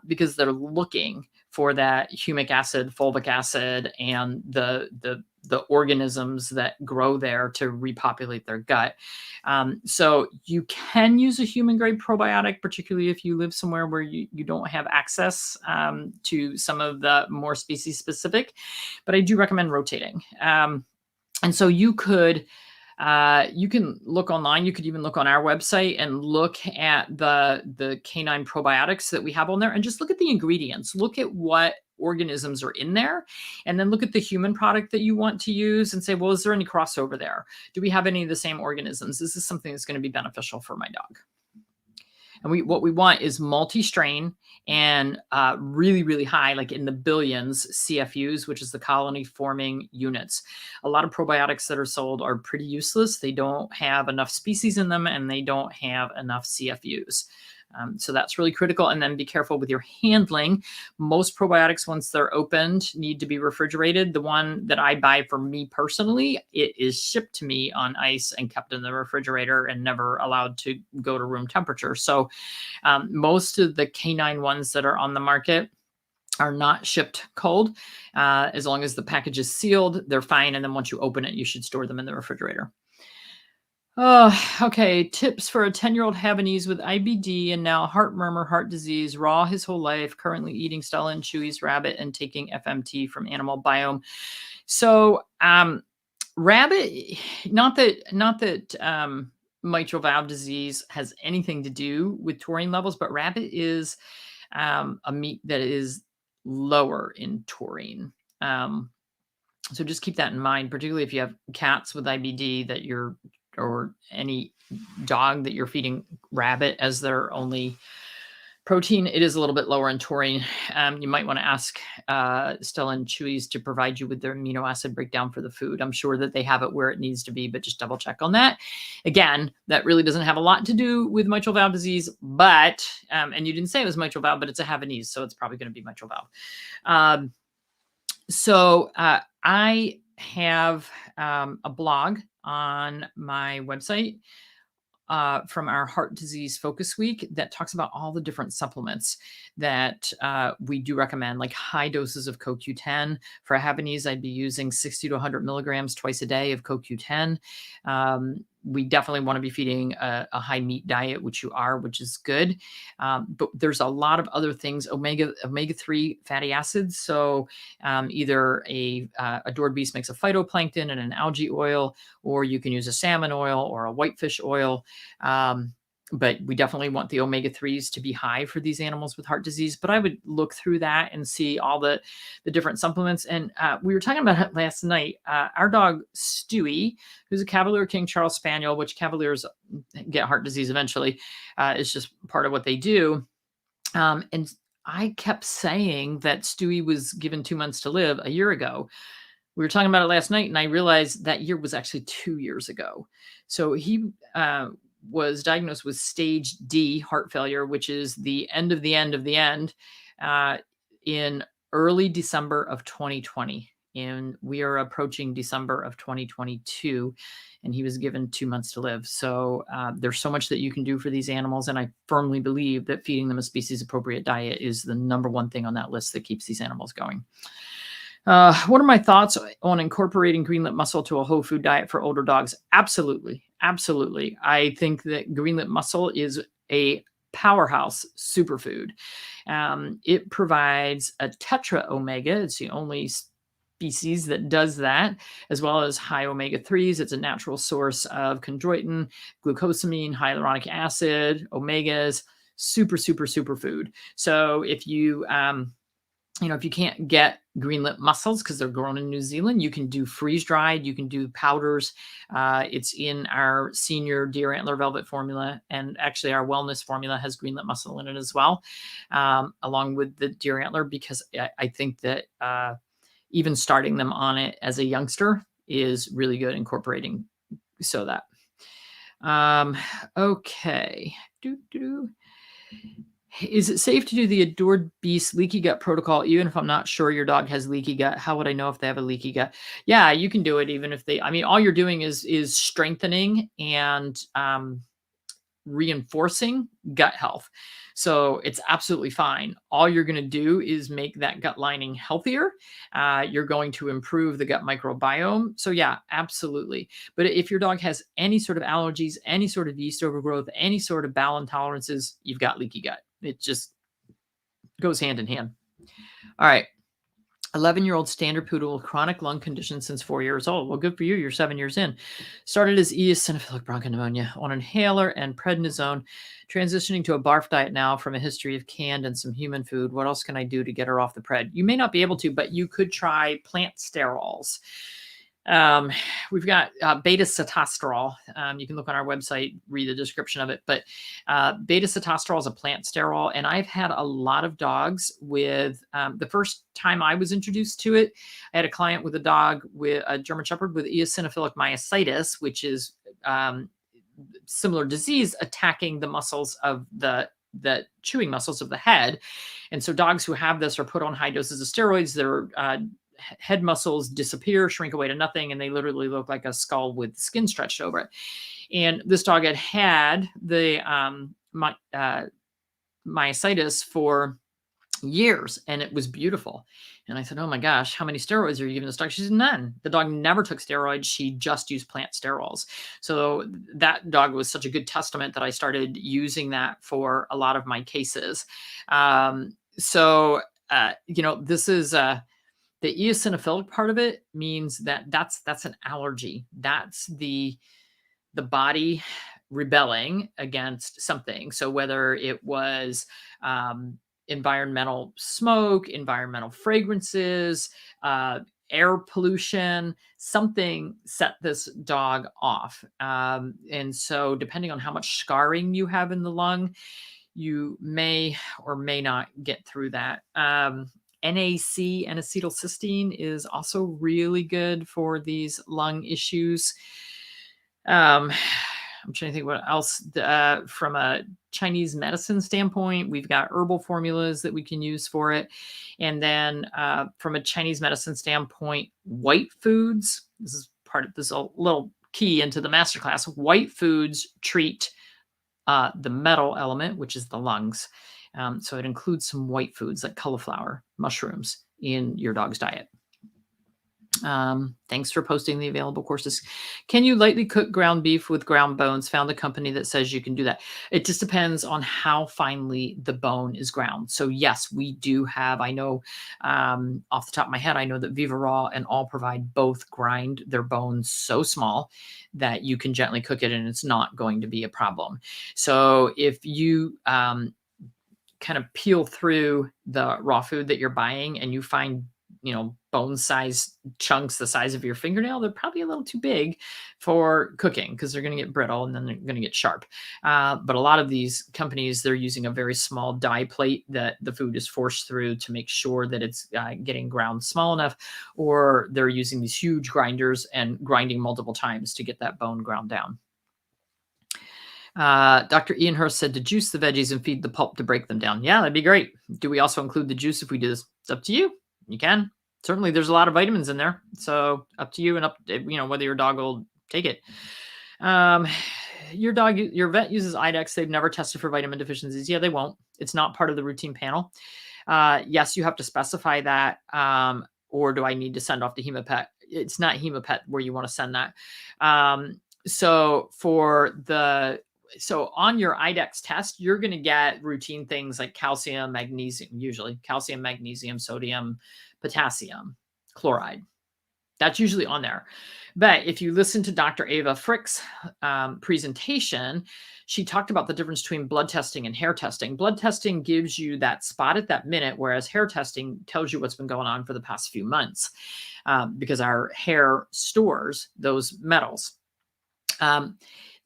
because they're looking for that humic acid, fulvic acid, and the organisms that grow there to repopulate their gut. So you can use a human grade probiotic, particularly if you live somewhere where you don't have access to some of the more species specific, but I do recommend rotating. And so you can look online. You could even look on our website and look at the canine probiotics that we have on there and just look at the ingredients. Look at what organisms are in there, and then look at the human product that you want to use and say, well, is there any crossover there? Do we have any of the same organisms? This is something that's going to be beneficial for my dog. And what we want is multi-strain and really, really high, like in the billions CFUs, which is the colony forming units. A lot of probiotics that are sold are pretty useless. They don't have enough species in them, and they don't have enough CFUs. So that's really critical. And then be careful with your handling. Most probiotics, once they're opened, need to be refrigerated. The one that I buy for me personally, it is shipped to me on ice and kept in the refrigerator and never allowed to go to room temperature. So most of the canine ones that are on the market are not shipped cold. As long as the package is sealed, they're fine. And then once you open it, you should store them in the refrigerator. Oh, okay. Tips for a 10-year-old Havanese with IBD and now heart murmur, heart disease, raw his whole life, currently eating Stella and Chewy's rabbit and taking FMT from Animal Biome. So, rabbit, not that mitral valve disease has anything to do with taurine levels, but rabbit is a meat that is lower in taurine. So just keep that in mind, particularly if you have cats with IBD that you're, or any dog that you're feeding rabbit as their only protein, it is a little bit lower in taurine. You might want to ask Stella and Chewy's to provide you with their amino acid breakdown for the food. I'm sure that they have it where it needs to be, but just double check on that. Again, that really doesn't have a lot to do with mitral valve disease, but, and you didn't say it was mitral valve, but it's a Havanese, so it's probably going to be mitral valve. I have a blog on my website from our heart disease focus week that talks about all the different supplements that we do recommend, like high doses of CoQ10. For a Havanese, I'd be using 60 to 100 milligrams twice a day of CoQ10. We definitely want to be feeding a high meat diet, which you are, which is good. But there's a lot of other things, omega-3 fatty acids. So either a adored beast makes a phytoplankton and an algae oil, or you can use a salmon oil or a whitefish oil. But we definitely want the omega-3s to be high for these animals with heart disease. But I would look through that and see all the different supplements. And we were talking about it last night. Our dog, Stewie, who's a Cavalier King Charles Spaniel, which Cavaliers get heart disease eventually, is just part of what they do. And I kept saying that Stewie was given 2 months to live a year ago. We were talking about it last night, and I realized that year was actually 2 years ago. So he was diagnosed with stage D heart failure, which is the end of the end of the end, in early December of 2020. And we are approaching December of 2022, and he was given 2 months to live. So there's so much that you can do for these animals. And I firmly believe that feeding them a species appropriate diet is the number one thing on that list that keeps these animals going. What are my thoughts on incorporating green lip mussel to a whole food diet for older dogs? Absolutely. Absolutely. I think that green lip mussel is a powerhouse superfood. It provides a tetra omega. It's the only species that does that, as well as high omega-3s. It's a natural source of chondroitin, glucosamine, hyaluronic acid, omegas, super, super, super food. So if you, if you can't get green lip mussels because they're grown in New Zealand, you can do freeze dried, you can do powders. It's in our senior deer antler velvet formula. And actually our wellness formula has green lip mussel in it as well, along with the deer antler, because I think that even starting them on it as a youngster is really good, incorporating. So that, okay. Is it safe to do the adored beast leaky gut protocol even if I'm not sure your dog has leaky gut? How would I know if they have a leaky gut? Yeah, you can do it even if they, I mean, all you're doing is strengthening and reinforcing gut health. So it's absolutely fine. All you're going to do is make that gut lining healthier. You're going to improve the gut microbiome. So yeah, absolutely. But if your dog has any sort of allergies, any sort of yeast overgrowth, any sort of bowel intolerances, you've got leaky gut. It just goes hand in hand. All right. 11-year-old standard poodle with chronic lung condition since 4 years old. Well, good for you. You're 7 years in. Started as eosinophilic bronchopneumonia on inhaler and prednisone, transitioning to a barf diet now from a history of canned and some human food. What else can I do to get her off the pred? You may not be able to, but you could try plant sterols. We've got beta-sitosterol. You can look on our website, read the description of it, but beta-sitosterol is a plant sterol. And I've had a lot of dogs with, the first time I was introduced to it, I had a client with a dog with a German Shepherd with eosinophilic myositis, which is similar disease attacking the muscles of the chewing muscles of the head. And so dogs who have this are put on high doses of steroids. Their head muscles disappear, shrink away to nothing, and they literally look like a skull with skin stretched over it. And this dog had the myositis for years, and it was beautiful. And I said, "Oh my gosh, how many steroids are you giving this dog?" She said, "None." The dog never took steroids. She just used plant sterols. So that dog was such a good testament that I started using that for a lot of my cases. This is the eosinophilic part of it means that that's an allergy. That's the body rebelling against something. So whether it was environmental smoke, environmental fragrances, uh, air pollution, something set this dog off. And so, depending on how much scarring you have in the lung, you may or may not get through that. NAC, N-acetylcysteine, is also really good for these lung issues. Um, I'm trying to think what else. From a Chinese medicine standpoint, we've got herbal formulas that we can use for it. And then from a Chinese medicine standpoint, white foods. This is a little key into the masterclass. White foods treat the metal element, which is the lungs. So it includes some white foods like cauliflower, mushrooms in your dog's diet. Thanks for posting the available courses. Can you lightly cook ground beef with ground bones? Found a company that says you can do that. It just depends on how finely the bone is ground. So yes, we do have, I know off the top of my head, I know that Viva Raw and All Provide both grind their bones so small that you can gently cook it and it's not going to be a problem. So if you kind of peel through the raw food that you're buying and you find bone size chunks the size of your fingernail, they're probably a little too big for cooking because they're going to get brittle and then they're going to get sharp. But a lot of these companies, they're using a very small die plate that the food is forced through to make sure that it's getting ground small enough, or they're using these huge grinders and grinding multiple times to get that bone ground down. Dr. Ian Hurst said to juice the veggies and feed the pulp to break them down. Yeah, that'd be great. Do we also include the juice if we do this? It's up to you. You can. Certainly, there's a lot of vitamins in there. So up to you and whether your dog will take it. Your vet uses IDEX. They've never tested for vitamin deficiencies. Yeah, they won't. It's not part of the routine panel. Yes, you have to specify that. Or do I need to send off to Hemopet? It's not Hemopet where you want to send that. So on your IDEX test, you're going to get routine things like calcium, magnesium, usually calcium, magnesium, sodium, potassium, chloride. That's usually on there. But if you listen to Dr. Ava Frick's presentation, she talked about the difference between blood testing and hair testing. Blood testing gives you that spot at that minute, whereas hair testing tells you what's been going on for the past few months because our hair stores those metals.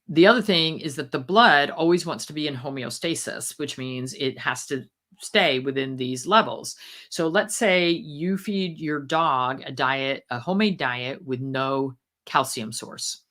The other thing is that the blood always wants to be in homeostasis, which means it has to stay within these levels. So let's say you feed your dog a homemade diet with no calcium source,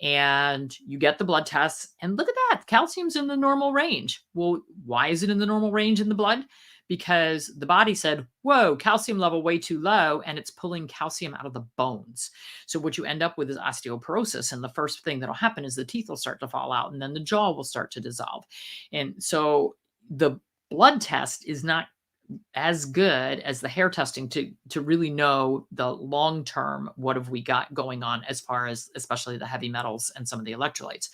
and you get the blood tests and look at that, calcium's in the normal range. Well, why is it in the normal range in the blood? Because the body said, whoa, calcium level way too low, and it's pulling calcium out of the bones. So what you end up with is osteoporosis. And the first thing that'll happen is the teeth will start to fall out and then the jaw will start to dissolve. And so the blood test is not as good as the hair testing to really know the long term what have we got going on as far as especially the heavy metals and some of the electrolytes.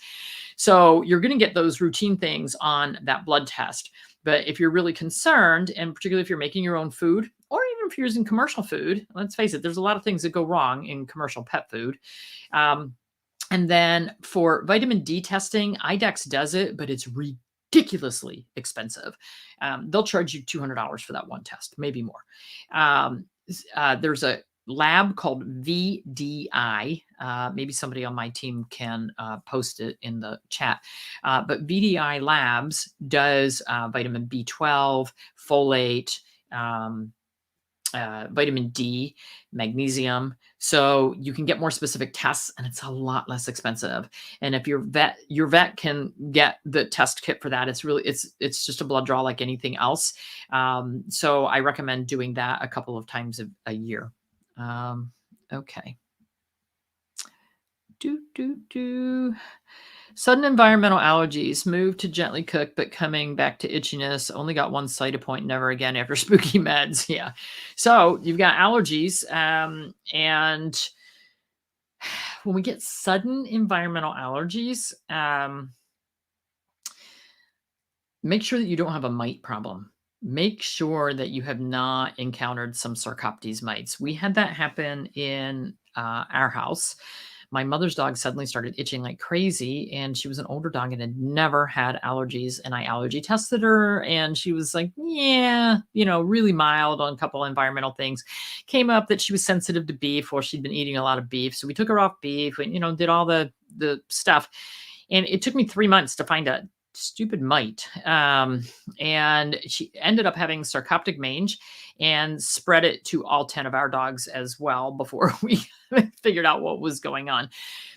So you're going to get those routine things on that blood test. But if you're really concerned, and particularly if you're making your own food, or even if you're using commercial food, let's face it, there's a lot of things that go wrong in commercial pet food. And then for vitamin D testing, IDEX does it, but it's ridiculously expensive. They'll charge you $200 for that one test, maybe more. There's a lab called VDI. Maybe somebody on my team can post it in the chat. But VDI Labs does vitamin B12, folate, vitamin D, magnesium. So you can get more specific tests and it's a lot less expensive. And if your vet can get the test kit for that, it's just a blood draw like anything else. So I recommend doing that a couple of times a year. Okay. Sudden environmental allergies, moved to gently cooked, but coming back to itchiness. Only got one side point, never again after spooky meds. Yeah. So you've got allergies. And when we get sudden environmental allergies, make sure that you don't have a mite problem. Make sure that you have not encountered some Sarcoptes mites. We had that happen in our house. My mother's dog suddenly started itching like crazy, and she was an older dog and had never had allergies. And I allergy tested her, and she was like, yeah, really mild on a couple environmental things. Came up that she was sensitive to beef, or she'd been eating a lot of beef. So we took her off beef and, did all the stuff. And it took me 3 months to find a stupid mite. And she ended up having sarcoptic mange and spread it to all 10 of our dogs as well before we figured out what was going on.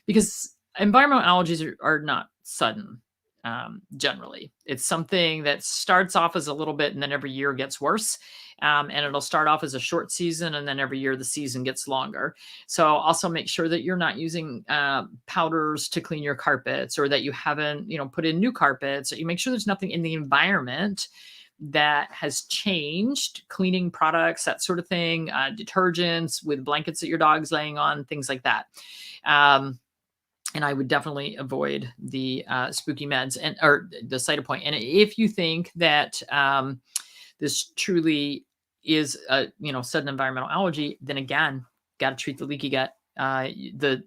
Because environmental allergies are not sudden. Generally, it's something that starts off as a little bit and then every year gets worse. And it'll start off as a short season, and then every year the season gets longer. So also make sure that you're not using powders to clean your carpets, or that you haven't, put in new carpets. You make sure there's nothing in the environment that has changed, cleaning products, that sort of thing, detergents with blankets that your dog's laying on, things like that. And I would definitely avoid the spooky meds or the Cytopoint. And if you think that this truly is a sudden environmental allergy, then again, got to treat the leaky gut. The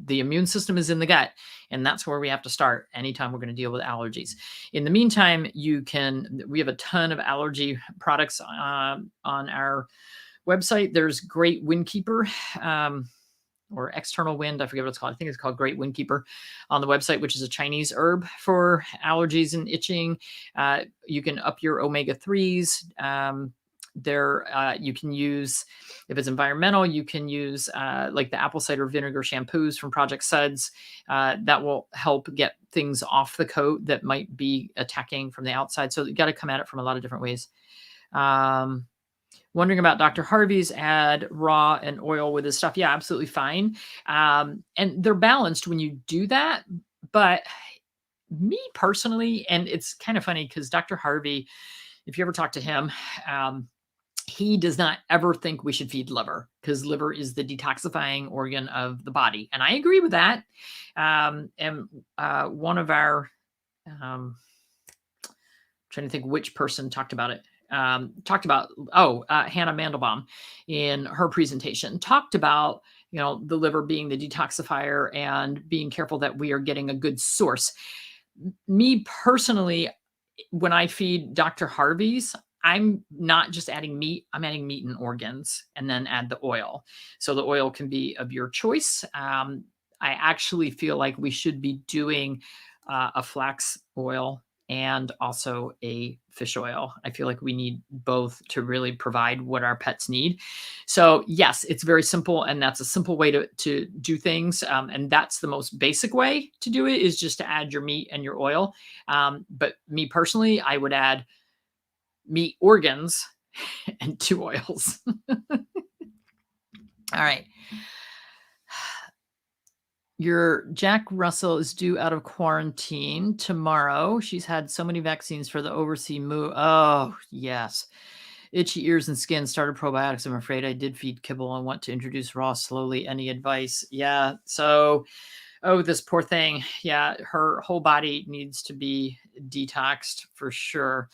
immune system is in the gut, and that's where we have to start anytime we're going to deal with allergies. In the meantime, we have a ton of allergy products on our website. There's Great Windkeeper. Or external wind. I forget what it's called. I think it's called Great Windkeeper on the website, which is a Chinese herb for allergies and itching. You can up your omega-3s. You can use, if it's environmental, you can use like the apple cider vinegar shampoos from Project Suds. That will help get things off the coat that might be attacking from the outside. So you got to come at it from a lot of different ways. Wondering about Dr. Harvey's ad, raw and oil with his stuff. Yeah, absolutely fine. And they're balanced when you do that. But me personally, and it's kind of funny because Dr. Harvey, if you ever talk to him, he does not ever think we should feed liver, because liver is the detoxifying organ of the body. And I agree with that. And one of our, trying to think which person talked about it. Hannah Mandelbaum in her presentation talked about, the liver being the detoxifier and being careful that we are getting a good source. Me personally, when I feed Dr. Harvey's, I'm not just adding meat, I'm adding meat and organs, and then add the oil. So the oil can be of your choice. I actually feel like we should be doing a flax oil and also a fish oil. I feel like we need both to really provide what our pets need. So yes, it's very simple, and that's a simple way to do things. And that's the most basic way to do it, is just to add your meat and your oil. But me personally, I would add meat, organs, and 2 oils. All right. Your Jack Russell is due out of quarantine tomorrow. She's had so many vaccines for the overseas move. Oh, yes. Itchy ears and skin, started probiotics. I'm afraid I did feed kibble and want to introduce raw slowly. Any advice? Yeah. So, this poor thing. Yeah. Her whole body needs to be detoxed for sure.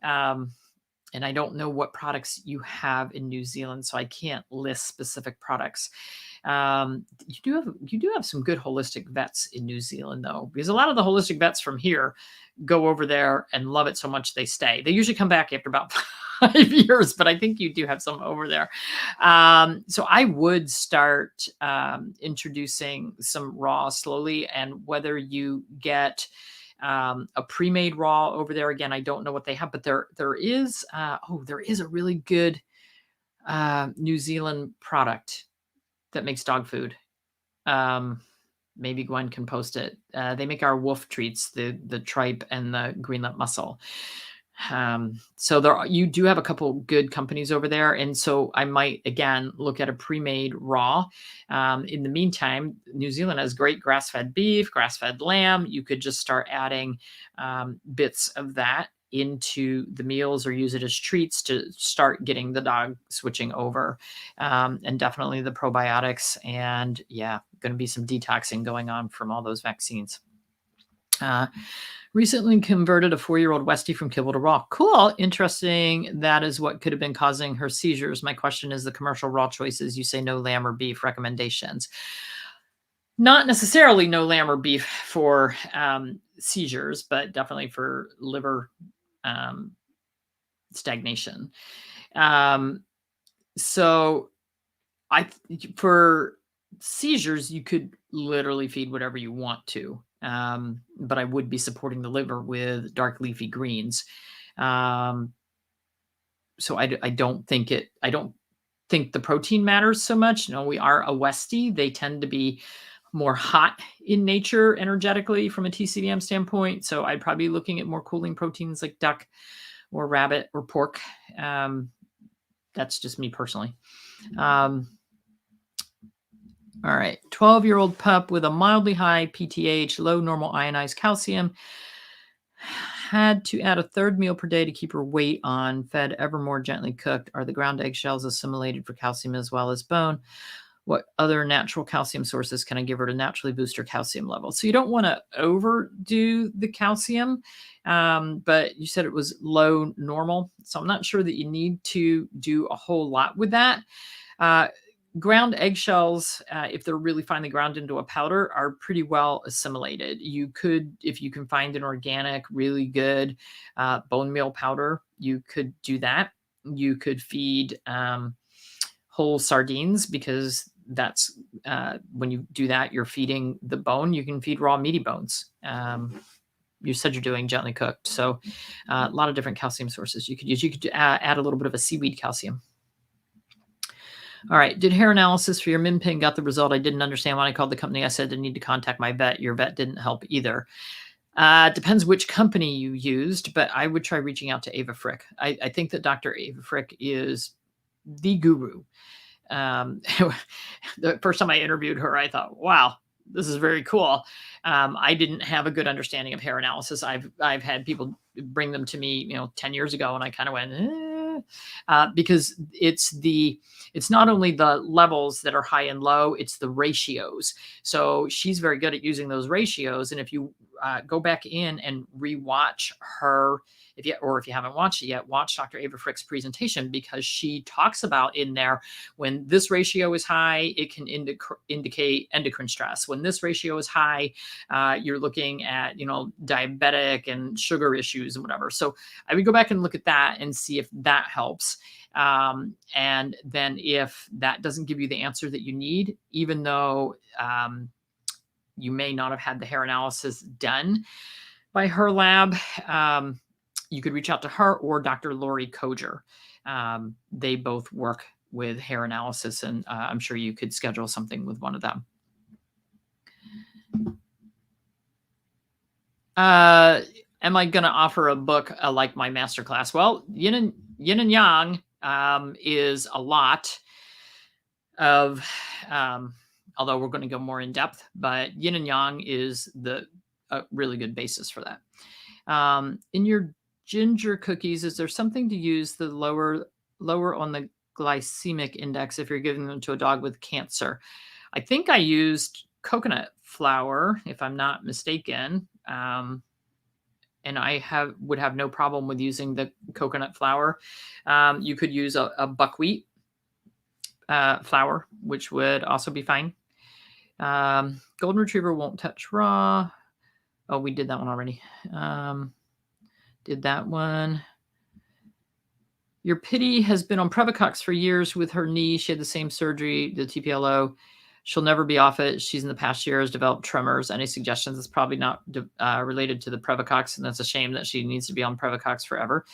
And I don't know what products you have in New Zealand, so I can't list specific products. You do have some good holistic vets in New Zealand, though, because a lot of the holistic vets from here go over there and love it so much they stay. They usually come back after about 5 years, but I think you do have some over there. So I would start introducing some raw slowly, and whether you get a pre-made raw over there, again, I don't know what they have, but there is a really good New Zealand product that makes dog food. Maybe Gwen can post it. They make our wolf treats, the tripe and the greenlet mussel. So you do have a couple good companies over there, and so I might again look at a pre-made raw. In the meantime, New Zealand has great grass-fed beef, grass-fed lamb. You could just start adding bits of that into the meals or use it as treats to start getting the dog switching over. And definitely the probiotics, and yeah, going to be some detoxing going on from all those vaccines. Recently converted a 4-year-old Westie from kibble to raw. Cool. Interesting. That is what could have been causing her seizures. My question is the commercial raw choices. You say no lamb or beef recommendations. Not necessarily no lamb or beef for seizures, but definitely for liver stagnation. So for seizures, you could literally feed whatever you want to. But I would be supporting the liver with dark leafy greens. So I don't think the protein matters so much. We are a Westie. They tend to be more hot in nature energetically from a TCDM standpoint. So I'd probably be looking at more cooling proteins like duck or rabbit or pork. That's just me personally. All right, 12-year-old pup with a mildly high PTH, low normal ionized calcium. Had to add a third meal per day to keep her weight on, fed ever more gently cooked. Are the ground eggshells assimilated for calcium as well as bone? What other natural calcium sources can I give her to naturally boost her calcium level? So you don't want to overdo the calcium, but you said it was low normal. So I'm not sure that you need to do a whole lot with that. Ground eggshells, if they're really finely ground into a powder, are pretty well assimilated. You could, if you can find an organic, really good bone meal powder, you could do that. You could feed whole sardines, because that's when you do that, you're feeding the bone. You can feed raw meaty bones. You said you're doing gently cooked. So a lot of different calcium sources you could use. You could add a little bit of a seaweed calcium. All right. Did hair analysis for your min pin got the result? I didn't understand when I called the company. I said I need to contact my vet. Your vet didn't help either. Depends which company you used, but I would try reaching out to Ava Frick. I think that Dr. Ava Frick is the guru. The first time I interviewed her, I thought, wow, this is very cool. I didn't have a good understanding of hair analysis. I've had people bring them to me, 10 years ago, and I kind of went, because it's not only the levels that are high and low, it's the ratios. So she's very good at using those ratios. And if you go back in and rewatch her, if you haven't watched it yet, watch Dr. Ava Frick's presentation, because she talks about in there, when this ratio is high, it can indicate endocrine stress. When this ratio is high, you're looking at, diabetic and sugar issues and whatever. So I would go back and look at that and see if that helps. And then if that doesn't give you the answer that you need, even though you may not have had the hair analysis done by her lab, you could reach out to her or Dr. Lori Koger. They both work with hair analysis, and I'm sure you could schedule something with one of them. Am I going to offer a book like my masterclass? Well, yin and yang is a lot of, although we're going to go more in depth, but yin and yang is a really good basis for that. In your ginger cookies, is there something to use the lower on the glycemic index if you're giving them to a dog with cancer? I think I used coconut flour, if I'm not mistaken. And I would have no problem with using the coconut flour. You could use a buckwheat flour, which would also be fine. Golden Retriever won't touch raw. Oh, we did that one already. Did that one. Your Pitty has been on Previcox for years with her knee. She had the same surgery, the TPLO. She'll never be off it. She's in the past years developed tremors. Any suggestions? It's probably not related to the Previcox, and that's a shame that she needs to be on Previcox forever.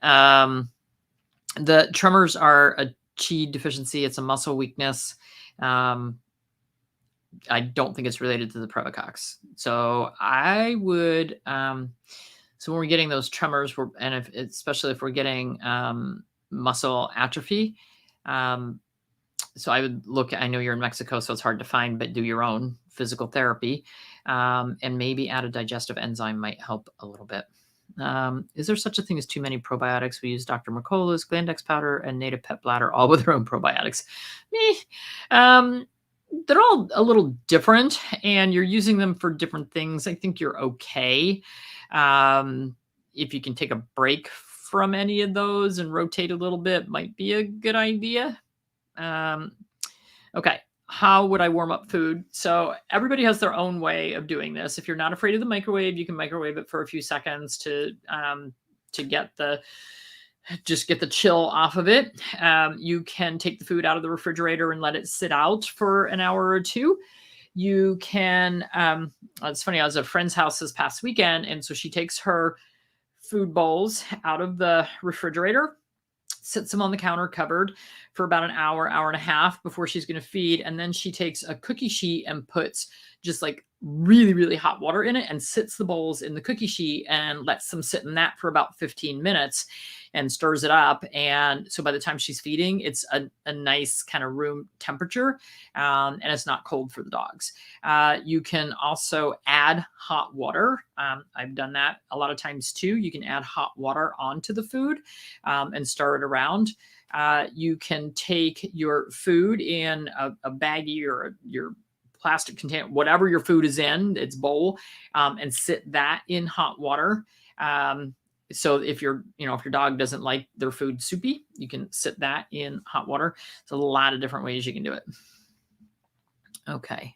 The tremors are a chi deficiency. It's a muscle weakness. I don't think it's related to the Previcox. So I would So when we're getting those tremors, especially if we're getting muscle atrophy, so I would look. I know you're in Mexico, so it's hard to find, but do your own physical therapy, and maybe add a digestive enzyme might help a little bit. Is there such a thing as too many probiotics? We use Dr. Mercola's Glandex powder and Native Pet Bladder, all with their own probiotics. They're all a little different, and you're using them for different things. I think you're okay. If you can take a break from any of those and rotate a little bit, might be a good idea. Okay. How would I warm up food? So everybody has their own way of doing this. If you're not afraid of the microwave, you can microwave it for a few seconds to get the chill off of it. You can take the food out of the refrigerator and let it sit out for an hour or two. You can, it's funny, I was at a friend's house this past weekend, and so she takes her food bowls out of the refrigerator, sits them on the counter covered for about an hour, hour and a half before she's going to feed. And then she takes a cookie sheet and puts just like really, really hot water in it and sits the bowls in the cookie sheet and lets them sit in that for about 15 minutes and stirs it up. And so by the time she's feeding, it's a nice kind of room temperature, and it's not cold for the dogs. You can also add hot water. I've done that a lot of times too. You can add hot water onto the food and stir it around. You can take your food in a baggie or your plastic container, whatever your food is in, its bowl, and sit that in hot water. So if your dog doesn't like their food soupy, you can sit that in hot water. There's a lot of different ways you can do it. Okay.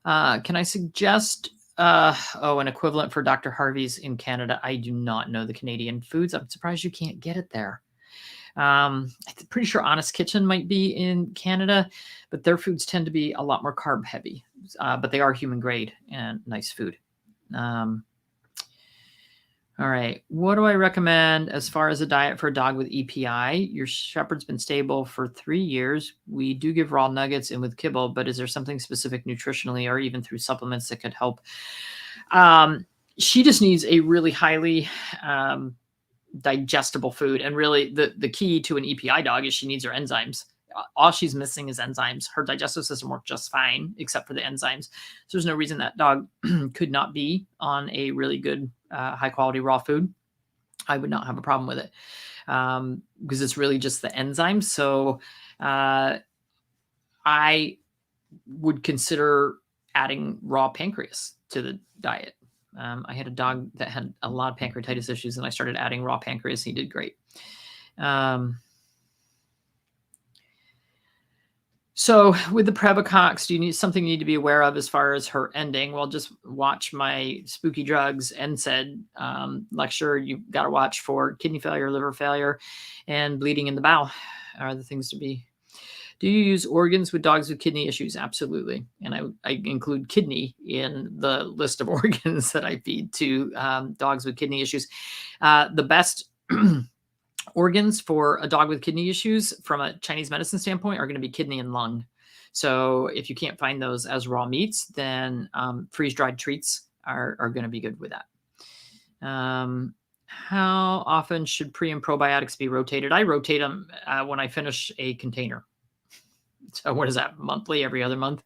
Can I suggest an equivalent for Dr. Harvey's in Canada? I do not know the Canadian foods. I'm surprised you can't get it there. I'm pretty sure Honest Kitchen might be in Canada, but their foods tend to be a lot more carb heavy, but they are human grade and nice food. All right. What do I recommend as far as a diet for a dog with EPI? Your shepherd's been stable for 3 years. We do give raw nuggets in with kibble, but is there something specific nutritionally or even through supplements that could help? She just needs a really highly digestible food. And really the key to an EPI dog is she needs her enzymes. All she's missing is enzymes. Her digestive system works just fine, except for the enzymes. So there's no reason that dog could not be on a really good, high quality raw food. I would not have a problem with it because it's really just the enzymes. So I would consider adding raw pancreas to the diet. I had a dog that had a lot of pancreatitis issues, and I started adding raw pancreas. He did great. So with the Previcox, do you need something you need to be aware of as far as her ending? Well, just watch my Spooky Drugs NSAID lecture. You've got to watch for kidney failure, liver failure, and bleeding in the bowel are the things to be. Do you use organs with dogs with kidney issues? Absolutely. And I include kidney in the list of organs that I feed to dogs with kidney issues. The best organs for a dog with kidney issues from a Chinese medicine standpoint are going to be kidney and lung. So if you can't find those as raw meats, then freeze-dried treats are going to be good with that. How often should pre and probiotics be rotated? I rotate them when I finish a container. So what is that? Monthly, every other month.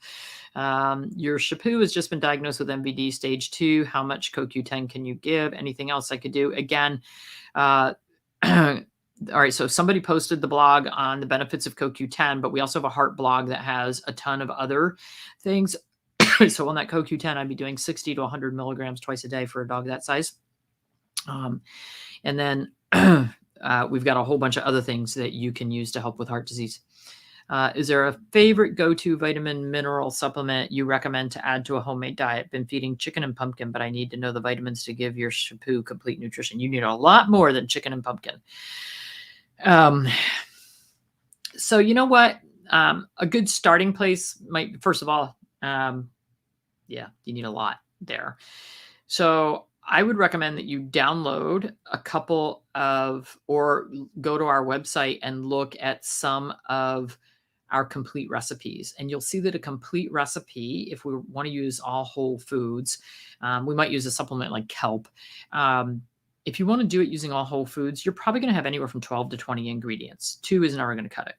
Your Shapoo has just been diagnosed with MVD stage 2. How much CoQ10 can you give? Anything else I could do? Again, all right, so somebody posted the blog on the benefits of CoQ10, but we also have a heart blog that has a ton of other things. So on that CoQ10, I'd be doing 60 to 100 milligrams twice a day for a dog that size. And then we've got a whole bunch of other things that you can use to help with heart disease. Is there a favorite go-to vitamin mineral supplement you recommend to add to a homemade diet? Been feeding chicken and pumpkin, but I need to know the vitamins to give your Shapoo complete nutrition. You need a lot more than chicken and pumpkin. So you know what? A good starting place might, first of all, you need a lot there. So I would recommend that you download a couple of, or go to our website and look at some of our complete recipes. And you'll see that a complete recipe, if we want to use all whole foods, we might use a supplement like kelp. if you want to do it using all whole foods, you're probably going to have anywhere from 12 to 20 ingredients. 2 is never going to cut it.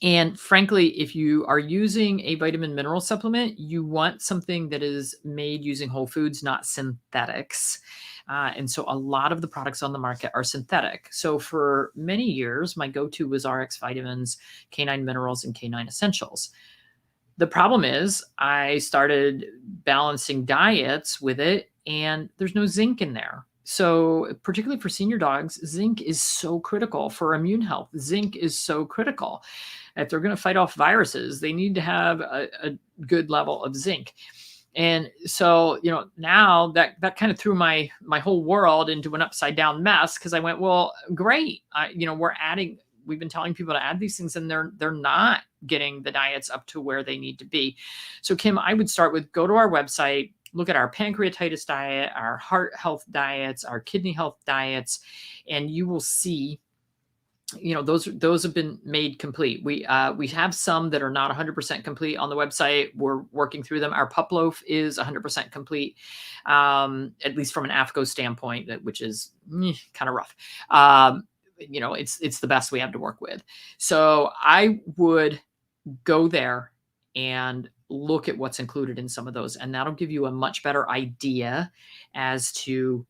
And frankly, if you are using a vitamin mineral supplement, you want something that is made using whole foods, not synthetics. And so a lot of the products on the market are synthetic. So for many years, my go-to was RX Vitamins, Canine Minerals, and Canine Essentials. The problem is I started balancing diets with it, and there's no zinc in there. So particularly for senior dogs, zinc is so critical for immune health. Zinc is so critical. If they're going to fight off viruses, they need to have a good level of zinc. And so, now that kind of threw my whole world into an upside down mess, because I went, well, great. We've been telling people to add these things, and they're not getting the diets up to where they need to be. So Kim, I would start with, go to our website, look at our pancreatitis diet, our heart health diets, our kidney health diets, and you will see, those have been made complete. We have some that are not 100% complete on the website. We're working through them. Our pup loaf is 100% complete, at least from an AFCO standpoint, which is kind of rough. It's the best we have to work with. So I would go there and look at what's included in some of those, and that'll give you a much better idea as to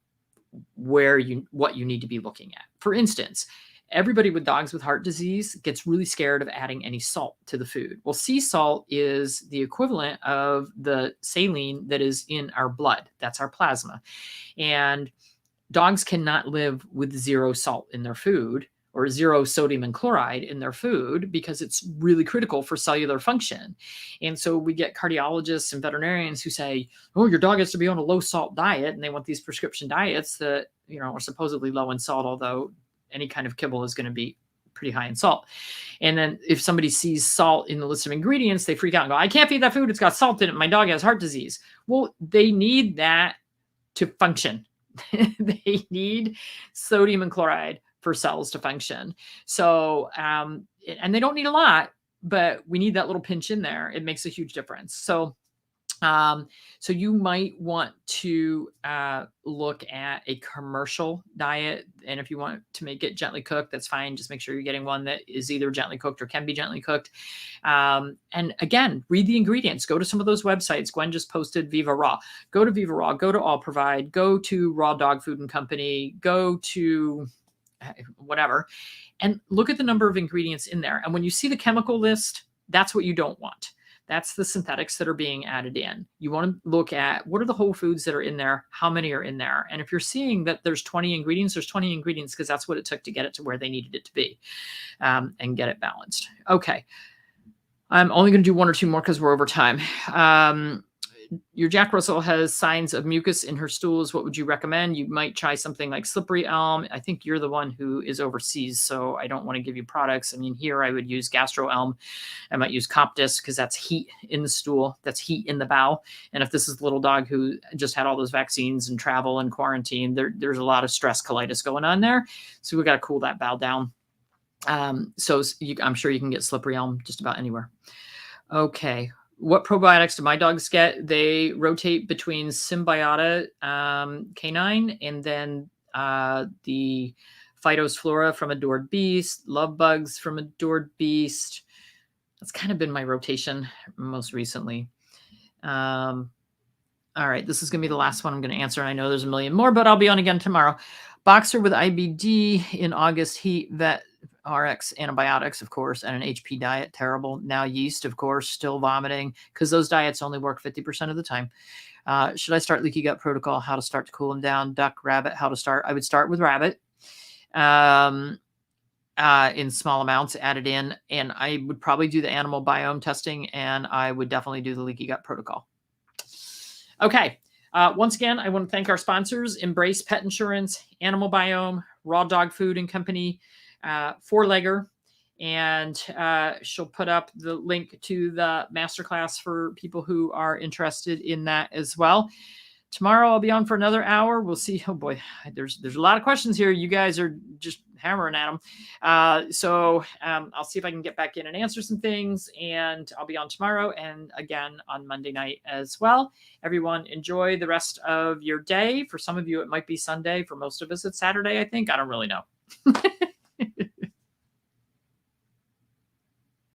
what you need to be looking at. For instance, everybody with dogs with heart disease gets really scared of adding any salt to the food. Well, sea salt is the equivalent of the saline that is in our blood. That's our plasma. And dogs cannot live with 0 salt in their food, or 0 sodium and chloride in their food, because it's really critical for cellular function. And so we get cardiologists and veterinarians who say, oh, your dog has to be on a low salt diet. And they want these prescription diets that, are supposedly low in salt, although any kind of kibble is going to be pretty high in salt. And then if somebody sees salt in the list of ingredients, they freak out and go, I can't feed that food. It's got salt in it. My dog has heart disease. Well, they need that to function. They need sodium and chloride for cells to function. So, and they don't need a lot, but we need that little pinch in there. It makes a huge difference. So you might want to look at a commercial diet. And if you want to make it gently cooked, that's fine. Just make sure you're getting one that is either gently cooked or can be gently cooked. And again, read the ingredients. Go to some of those websites. Gwen just posted Viva Raw. Go to Viva Raw. Go to All Provide. Go to Raw Dog Food and Company. Go to whatever, and look at the number of ingredients in there. And when you see the chemical list, that's what you don't want. That's the synthetics that are being added in. You want to look at what are the whole foods that are in there, how many are in there. And if you're seeing that there's 20 ingredients, there's 20 ingredients, because that's what it took to get it to where they needed it to be, and get it balanced. Okay. I'm only going to do 1 or 2 more because we're over time. Your Jack Russell has signs of mucus in her stools. What would you recommend? You might try something like slippery elm. I think you're the one who is overseas, so I don't want to give you products. I mean, here I would use gastro elm. I might use Coptis, because that's heat in the stool. That's heat in the bowel. And if this is a little dog who just had all those vaccines and travel and quarantine, there's a lot of stress colitis going on there. So we got to cool that bowel down. I'm sure you can get slippery elm just about anywhere. Okay. What probiotics do my dogs get? They rotate between Symbiota Canine, and then the Phytos Flora from Adored Beast, Love Bugs from Adored Beast. That's kind of been my rotation most recently. All right, this is going to be the last one I'm going to answer. I know there's a million more, but I'll be on again tomorrow. Boxer with IBD in August, heat, vet, RX antibiotics, of course, and an HP diet. Terrible. Now yeast, of course, still vomiting, because those diets only work 50% of the time. Should I start leaky gut protocol? How to start to cool them down? Duck, rabbit, how to start? I would start with rabbit in small amounts added in, and I would probably do the animal biome testing, and I would definitely do the leaky gut protocol. Okay. Once again, I want to thank our sponsors: Embrace Pet Insurance, Animal Biome, Raw Dog Food and Company, Four-Legger, and she'll put up the link to the masterclass for people who are interested in that as well. Tomorrow I'll be on for another hour. We'll see. Oh boy, there's a lot of questions here. You guys are just hammering at them. I'll see if I can get back in and answer some things, and I'll be on tomorrow and again on Monday night as well. Everyone, enjoy the rest of your day. For some of you, it might be Sunday. For most of us, it's Saturday, I think. I don't really know.